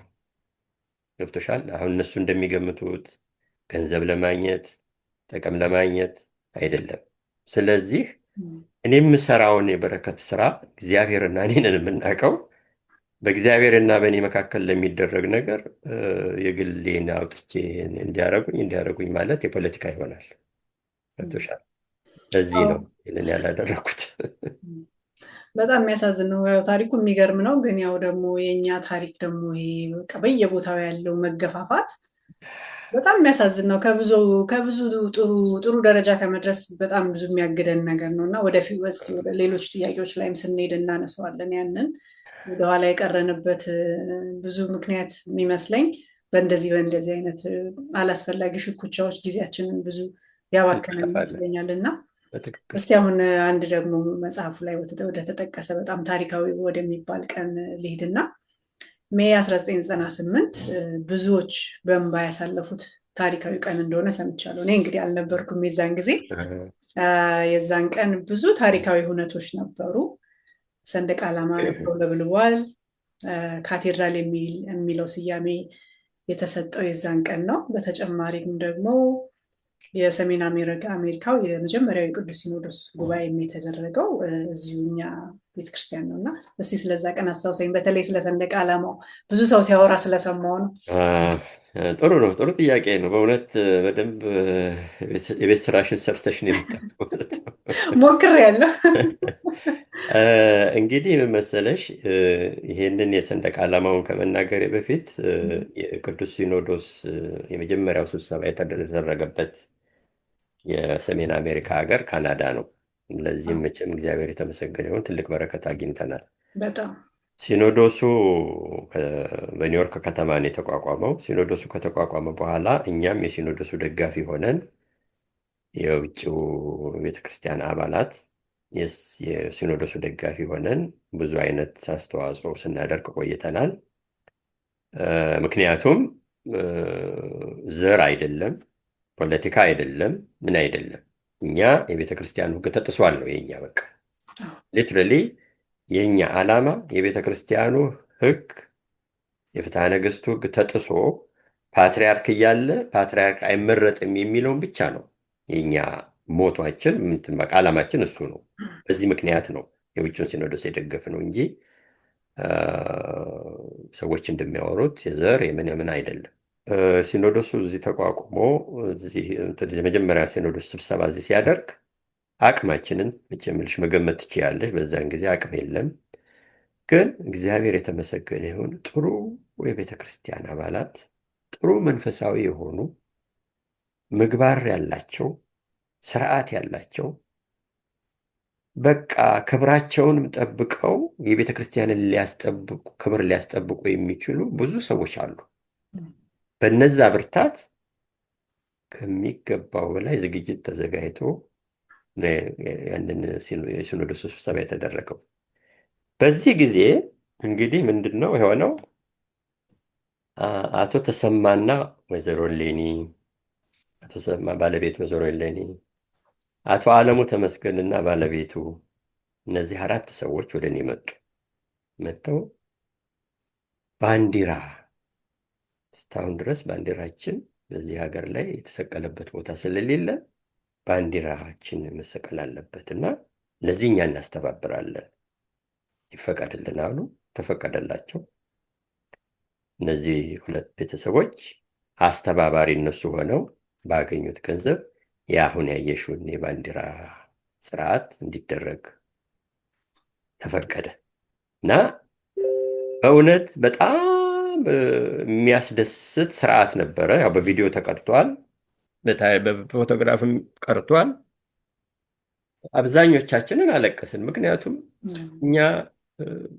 ገብቶሻል። አሁን እነሱ እንደሚገምቱት ገንዘብ ለማግኘት ጥቅም ለማግኘት አይደለም። ስለዚህ እኔ የምሰራውን የበረከት ስራ እግዚአብሔርና እኔ ነን የምናውቀው። በእግዚአብሔርና በእኔ መካከል ለሚደረግ ነገር የግሌን አውጥቼ እንዲያረጉኝ ማለት የፖለቲካ ይሆናል። ገብቶሻል። ለዚህ ነው ይህንን ያላደረኩት። በጣም የሚያሳዝን ነው። ያው ታሪኩ የሚገርም ነው፣ ግን ያው ደግሞ የእኛ ታሪክ ደግሞ ይሄ በቃ በየቦታው ያለው መገፋፋት በጣም የሚያሳዝን ነው። ከብዙ ጥሩ ደረጃ ከመድረስ በጣም ብዙ የሚያግደን ነገር ነው እና ወደፊት ወደ ሌሎች ጥያቄዎች ላይም ስንሄድ እናነሳዋለን። ያንን ወደኋላ የቀረንበት ብዙ ምክንያት የሚመስለኝ በእንደዚህ አይነት አላስፈላጊ ሽኩቻዎች ጊዜያችንን ብዙ ያባከነን ይመስለኛል እና እስቲ አሁን አንድ ደግሞ መጽሐፉ ላይ ወደ ተጠቀሰ በጣም ታሪካዊ ወደሚባል ቀን ልሂድና ሜይ 1998 ብዙዎች በእንባ ያሳለፉት ታሪካዊ ቀን እንደሆነ ሰምቻለሁ። እኔ እንግዲህ አልነበርኩም የዛን ጊዜ። የዛን ቀን ብዙ ታሪካዊ ሁነቶች ነበሩ። ሰንደቅ ዓላማ ተውለብልቧል። ካቴድራል የሚለው ስያሜ የተሰጠው የዛን ቀን ነው። በተጨማሪም ደግሞ የሰሜን አሜሪካው የመጀመሪያው የቅዱስ ሲኖዶስ ጉባኤ የተደረገው እዚሁ እኛ ቤተክርስቲያን ነው እና እስቲ ስለዛ ቀን አስታውሰኝ። በተለይ ስለ ሰንደቅ ዓላማው ብዙ ሰው ሲያወራ ስለሰማው ነው። ጥሩ ነው። ጥሩ ጥያቄ ነው በእውነት። በደንብ የቤት ስራሽን ሰርተሽ ነው የመጣሁት። ሞክሬያለሁ። እንግዲህ ምን መሰለሽ፣ ይሄንን የሰንደቅ ዓላማውን ከመናገሬ በፊት የቅዱስ ሲኖዶስ የመጀመሪያው ስብሰባ የተደረገበት የሰሜን አሜሪካ ሀገር ካናዳ ነው። ለዚህም መቼም እግዚአብሔር የተመሰገነ ይሁን ትልቅ በረከት አግኝተናል። በጣም ሲኖዶሱ በኒውዮርክ ከተማ ነው የተቋቋመው። ሲኖዶሱ ከተቋቋመ በኋላ እኛም የሲኖዶሱ ደጋፊ ሆነን የውጭው ቤተክርስቲያን አባላት የሲኖዶሱ ደጋፊ ሆነን ብዙ አይነት አስተዋጽኦ ስናደርግ ቆይተናል። ምክንያቱም ዘር አይደለም፣ ፖለቲካ አይደለም፣ ምን አይደለም። እኛ የቤተ ክርስቲያኑ ሕግ ተጥሷል ነው የኛ። በቃ ሊትራሊ የኛ ዓላማ የቤተ ክርስቲያኑ ሕግ የፍትሐ ነገሥቱ ሕግ ተጥሶ ፓትርያርክ እያለ ፓትርያርክ አይመረጥም የሚለውን ብቻ ነው የኛ ሞቷችን። በቃ ዓላማችን እሱ ነው። በዚህ ምክንያት ነው የውጭውን ሲኖዶስ የደገፍ ነው እንጂ ሰዎች እንደሚያወሩት የዘር የምን አይደለም። ሲኖዶሱ እዚህ ተቋቁሞ የመጀመሪያ ሲኖዶስ ስብሰባ እዚህ ሲያደርግ አቅማችንን መቼምልሽ መገመት ትችያለሽ። በዛን ጊዜ አቅም የለም፣ ግን እግዚአብሔር የተመሰገነ ይሁን ጥሩ የቤተ ክርስቲያን አባላት፣ ጥሩ መንፈሳዊ የሆኑ ምግባር ያላቸው፣ ስርዓት ያላቸው፣ በቃ ክብራቸውንም ጠብቀው የቤተ ክርስቲያንን ክብር ሊያስጠብቁ የሚችሉ ብዙ ሰዎች አሉ። በነዛ ብርታት ከሚገባው በላይ ዝግጅት ተዘጋጅቶ ያንን የሲኖዶስ ስብሰባ የተደረገው። በዚህ ጊዜ እንግዲህ ምንድን ነው የሆነው? አቶ ተሰማና ወይዘሮ ሌኒ፣ አቶ ተሰማ ባለቤት ወይዘሮ ሌኒ፣ አቶ አለሙ ተመስገንና ባለቤቱ፣ እነዚህ 4 ሰዎች ወደ እኔ መጥተው ባንዲራ እስካሁን ድረስ ባንዲራችን በዚህ ሀገር ላይ የተሰቀለበት ቦታ ስለሌለ ባንዲራችን መሰቀል አለበት እና ለዚህ እኛ እናስተባብራለን ይፈቀድልን አሉ። ተፈቀደላቸው። እነዚህ 2 ቤተሰቦች አስተባባሪ እነሱ ሆነው ባገኙት ገንዘብ የአሁን ያየሽውን የባንዲራ ስርዓት እንዲደረግ ተፈቀደ እና በእውነት በጣም የሚያስደስት ስርዓት ነበረ። ያው በቪዲዮ ተቀርቷል፣ በፎቶግራፍም ቀርቷል። አብዛኞቻችንን አለቀስን። ምክንያቱም እኛ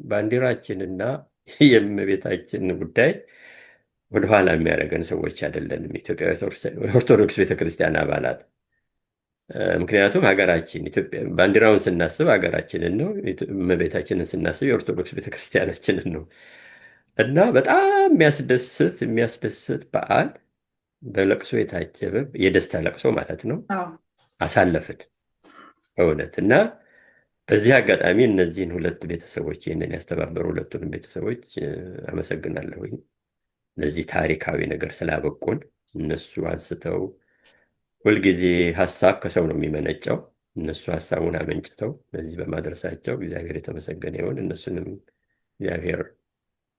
ባንዲራችንና የእመቤታችን ጉዳይ ወደኋላ የሚያደርገን ሰዎች አይደለንም፣ ኢትዮጵያ ኦርቶዶክስ ቤተክርስቲያን አባላት። ምክንያቱም ሀገራችን ኢትዮጵያ ባንዲራውን ስናስብ ሀገራችንን ነው፣ እመቤታችንን ስናስብ የኦርቶዶክስ ቤተክርስቲያናችንን ነው። እና በጣም የሚያስደስት በዓል በለቅሶ የታጀበ የደስታ ለቅሶ ማለት ነው አሳለፍን እውነት። እና በዚህ አጋጣሚ እነዚህን ሁለት ቤተሰቦች ይህንን ያስተባበሩ ሁለቱንም ቤተሰቦች አመሰግናለሁኝ። ለዚህ ታሪካዊ ነገር ስላበቁን እነሱ አንስተው ሁልጊዜ ሀሳብ ከሰው ነው የሚመነጨው። እነሱ ሀሳቡን አመንጭተው ለዚህ በማድረሳቸው እግዚአብሔር የተመሰገነ ይሁን። እነሱንም እግዚአብሔር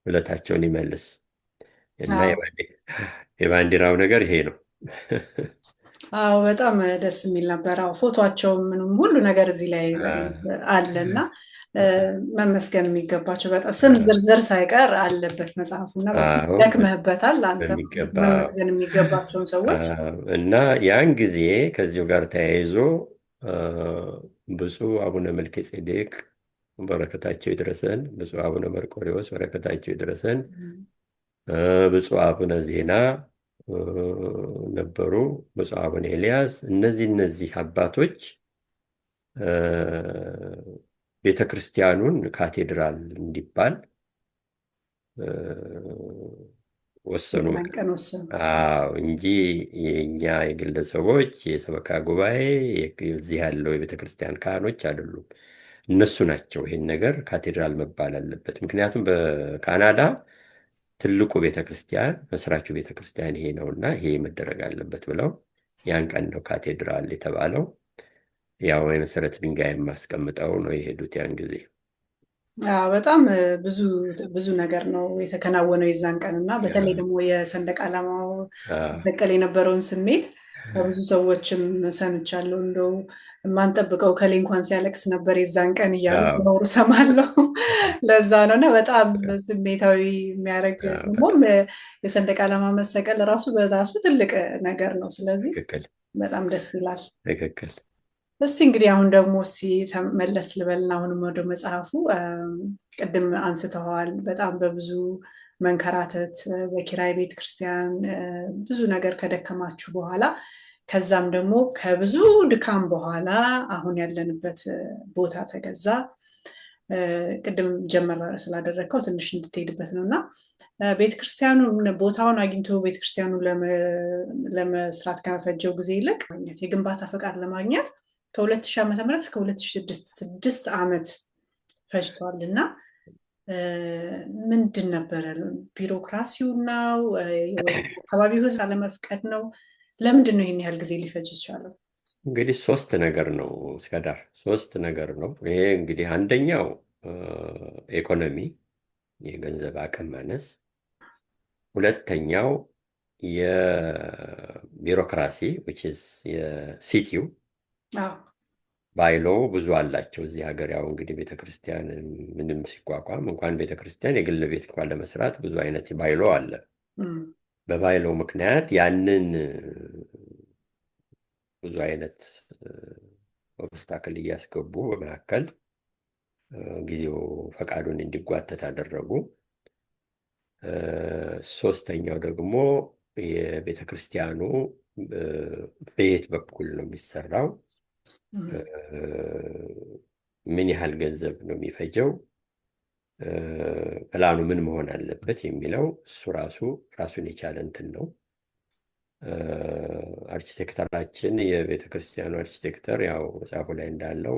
ውለታቸውን ይመልስ እና የባንዲራው ነገር ይሄ ነው። አዎ በጣም ደስ የሚል ነበር። አዎ ፎቶቸው ምንም ሁሉ ነገር እዚህ ላይ አለ እና መመስገን የሚገባቸው በጣም ስም ዝርዝር ሳይቀር አለበት መጽሐፉ እና ደክመህበታል አንተ መመስገን የሚገባቸውን ሰዎች እና ያን ጊዜ ከዚሁ ጋር ተያይዞ ብፁዕ አቡነ መልከ ጼዴቅ በረከታቸው ይድረሰን፣ ብፁዕ አቡነ መርቆሬዎስ በረከታቸው ይድረሰን፣ ብፁዕ አቡነ ዜና ነበሩ፣ ብፁዕ አቡነ ኤልያስ። እነዚህ አባቶች ቤተ ክርስቲያኑን ካቴድራል እንዲባል ወሰኑ እንጂ የእኛ የግለሰቦች የሰበካ ጉባኤ እዚህ ያለው የቤተ ክርስቲያን ካህኖች አይደሉም። እነሱ ናቸው ይሄን ነገር ካቴድራል መባል አለበት። ምክንያቱም በካናዳ ትልቁ ቤተክርስቲያን መስራቹ ቤተክርስቲያን ይሄ ነውና ይሄ መደረግ አለበት ብለው ያን ቀን ነው ካቴድራል የተባለው። ያው የመሰረት ድንጋይ የማስቀምጠው ነው የሄዱት ያን ጊዜ። በጣም ብዙ ነገር ነው የተከናወነው የዛን ቀን እና በተለይ ደግሞ የሰንደቅ ዓላማው ተሰቀል የነበረውን ስሜት ከብዙ ሰዎችም ሰምቻለሁ። እንደው የማንጠብቀው ከሌ እንኳን ሲያለቅስ ነበር የዛን ቀን እያሉ ሲኖሩ ሰማለሁ። ለዛ ነው እና በጣም ስሜታዊ የሚያደርግ ደግሞም የሰንደቅ ዓላማ መሰቀል ራሱ በራሱ ትልቅ ነገር ነው። ስለዚህ በጣም ደስ ይላል። ትክክል። እስቲ እንግዲህ አሁን ደግሞ መለስ ልበልና አሁንም ወደ መጽሐፉ ቅድም አንስተዋል። በጣም በብዙ መንከራተት በኪራይ ቤተ ክርስቲያን ብዙ ነገር ከደከማችሁ በኋላ ከዛም ደግሞ ከብዙ ድካም በኋላ አሁን ያለንበት ቦታ ተገዛ። ቅድም ጀመር ስላደረግከው ትንሽ እንድትሄድበት ነው እና ቤተክርስቲያኑ ቦታውን አግኝቶ ቤተክርስቲያኑ ለመስራት ከፈጀው ጊዜ ይልቅ የግንባታ ፈቃድ ለማግኘት ከ2000 ዓ.ም እስከ 2006 ዓመት ፈጅቷል እና ምንድን ነበረ? ቢሮክራሲው ነው? አካባቢው ህዝብ አለመፍቀድ ነው? ለምንድን ነው ይህን ያህል ጊዜ ሊፈጅ ይቻላል? እንግዲህ ሶስት ነገር ነው እስከዳር ሶስት ነገር ነው። ይሄ እንግዲህ አንደኛው ኢኮኖሚ የገንዘብ አቅም ማነስ፣ ሁለተኛው የቢሮክራሲ የሲቲው ባይሎ ብዙ አላቸው እዚህ ሀገር። ያው እንግዲህ ቤተክርስቲያን ምንም ሲቋቋም እንኳን ቤተክርስቲያን የግል ቤት እንኳን ለመስራት ብዙ አይነት ባይሎ አለ። በባይሎ ምክንያት ያንን ብዙ አይነት ኦብስታክል እያስገቡ በመካከል ጊዜው ፈቃዱን እንዲጓተት አደረጉ። ሶስተኛው ደግሞ የቤተክርስቲያኑ በየት በኩል ነው የሚሰራው፣ ምን ያህል ገንዘብ ነው የሚፈጀው፣ ፕላኑ ምን መሆን አለበት የሚለው እሱ ራሱን የቻለ እንትን ነው። አርኪቴክተራችን የቤተክርስቲያኑ አርኪቴክተር ያው መጽሐፉ ላይ እንዳለው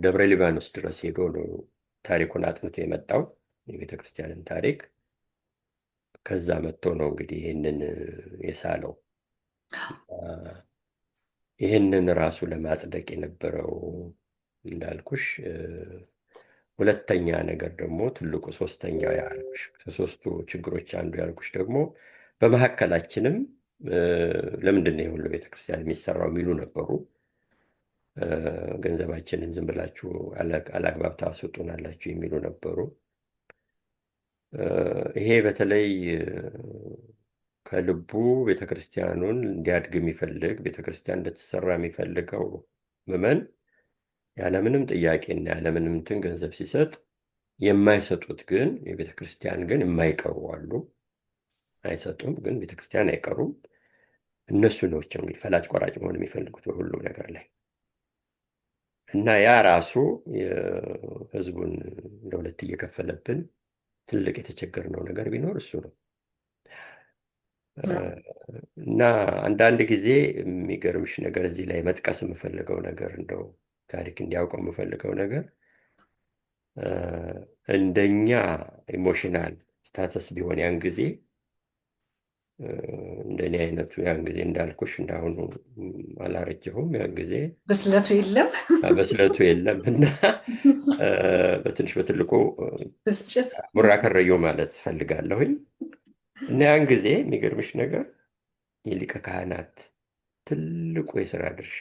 ደብረ ሊባኖስ ድረስ ሄዶ ነው ታሪኩን አጥንቶ የመጣው የቤተክርስቲያንን ታሪክ። ከዛ መጥቶ ነው እንግዲህ ይህንን የሳለው። ይህንን ራሱ ለማጽደቅ የነበረው እንዳልኩሽ። ሁለተኛ ነገር ደግሞ ትልቁ ሶስተኛው ያልኩሽ ከሶስቱ ችግሮች አንዱ ያልኩሽ ደግሞ በመካከላችንም ለምንድን ነው የሁሉ ቤተክርስቲያን የሚሰራው የሚሉ ነበሩ። ገንዘባችንን ዝም ብላችሁ አላግባብ ታስወጡናላችሁ የሚሉ ነበሩ። ይሄ በተለይ ከልቡ ቤተክርስቲያኑን እንዲያድግ የሚፈልግ ቤተክርስቲያን እንድትሰራ የሚፈልገው ምዕመን ያለምንም ጥያቄና ያለምንም እንትን ገንዘብ ሲሰጥ፣ የማይሰጡት ግን የቤተክርስቲያን ግን የማይቀሩ አሉ። አይሰጡም ግን ቤተክርስቲያን አይቀሩም። እነሱ ናቸው እንግዲህ ፈላጭ ቆራጭ መሆን የሚፈልጉት በሁሉም ነገር ላይ እና ያ ራሱ ህዝቡን ለሁለት እየከፈለብን ትልቅ የተቸገርነው ነገር ቢኖር እሱ ነው። እና አንዳንድ ጊዜ የሚገርምሽ ነገር እዚህ ላይ መጥቀስ የምፈልገው ነገር እንደው ታሪክ እንዲያውቀው የምፈልገው ነገር እንደኛ ኢሞሽናል ስታተስ ቢሆን ያን ጊዜ እንደኔ አይነቱ ያን ጊዜ እንዳልኩሽ እንዳሁኑ አላረጀሁም። ያን ጊዜ በስለቱ የለም እና በትንሽ በትልቁ ብስጭት ቡራ ከረዮ ማለት ፈልጋለሁኝ። እና ያን ጊዜ የሚገርምሽ ነገር የሊቀ ካህናት ትልቁ የስራ ድርሻ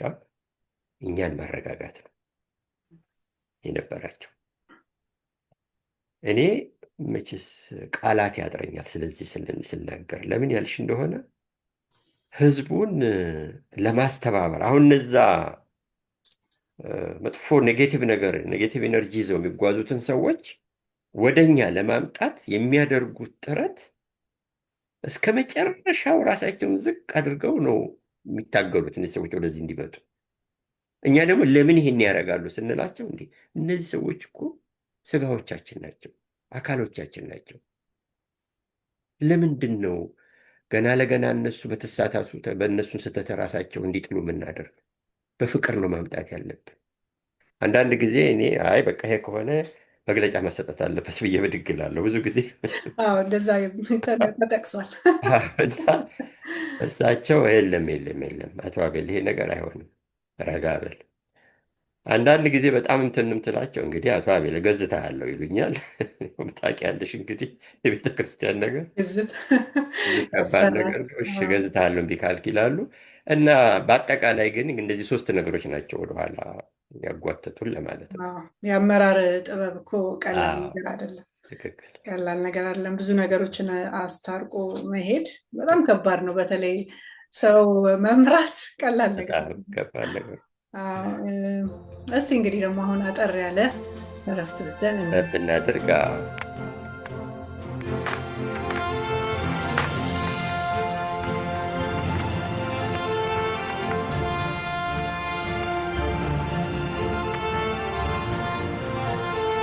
እኛን ማረጋጋት ነው የነበራቸው። እኔ መቼስ ቃላት ያጥረኛል ስለዚህ ስናገር። ለምን ያልሽ እንደሆነ ህዝቡን ለማስተባበር አሁን እነዛ መጥፎ ኔጌቲቭ ኤነርጂ ይዘው የሚጓዙትን ሰዎች ወደኛ ለማምጣት የሚያደርጉት ጥረት እስከ መጨረሻው ራሳቸውን ዝቅ አድርገው ነው የሚታገሉት እነዚህ ሰዎች ወደዚህ እንዲመጡ። እኛ ደግሞ ለምን ይሄን ያደርጋሉ ስንላቸው እንዴ እነዚህ ሰዎች እኮ ስጋዎቻችን ናቸው፣ አካሎቻችን ናቸው። ለምንድን ነው ገና ለገና እነሱ በእነሱን ስህተት ራሳቸው እንዲጥሉ የምናደርግ? በፍቅር ነው ማምጣት ያለብን። አንዳንድ ጊዜ እኔ አይ በቃ ይሄ ከሆነ መግለጫ መሰጠት አለበት ብዬ ብድግ እላለሁ ብዙ ጊዜ። እንደዛ ተጠቅሷል። እና እሳቸው የለም አቶ አቤል ይሄ ነገር አይሆንም፣ ረጋ በል። አንዳንድ ጊዜ በጣም እንትንም ትላቸው እንግዲህ አቶ አቤል ገዝታ ያለው ይሉኛል። ታውቂያለሽ እንግዲህ የቤተ ክርስቲያን ነገር ከባድ ነገር ነው። እሺ ገዝታ ያለው እምቢ ካልክ ይላሉ። እና በአጠቃላይ ግን እንደዚህ ሶስት ነገሮች ናቸው ወደኋላ ያጓተቱን ለማለት ነው። የአመራር ጥበብ እኮ ቀላል ነገር አይደለም። ትክክል፣ ቀላል ነገር አይደለም። ብዙ ነገሮችን አስታርቆ መሄድ በጣም ከባድ ነው። በተለይ ሰው መምራት ቀላል ነገር ከባድ ነገር። እስቲ እንግዲህ ደግሞ አሁን አጠር ያለ እረፍት ወስደን ብናደርግ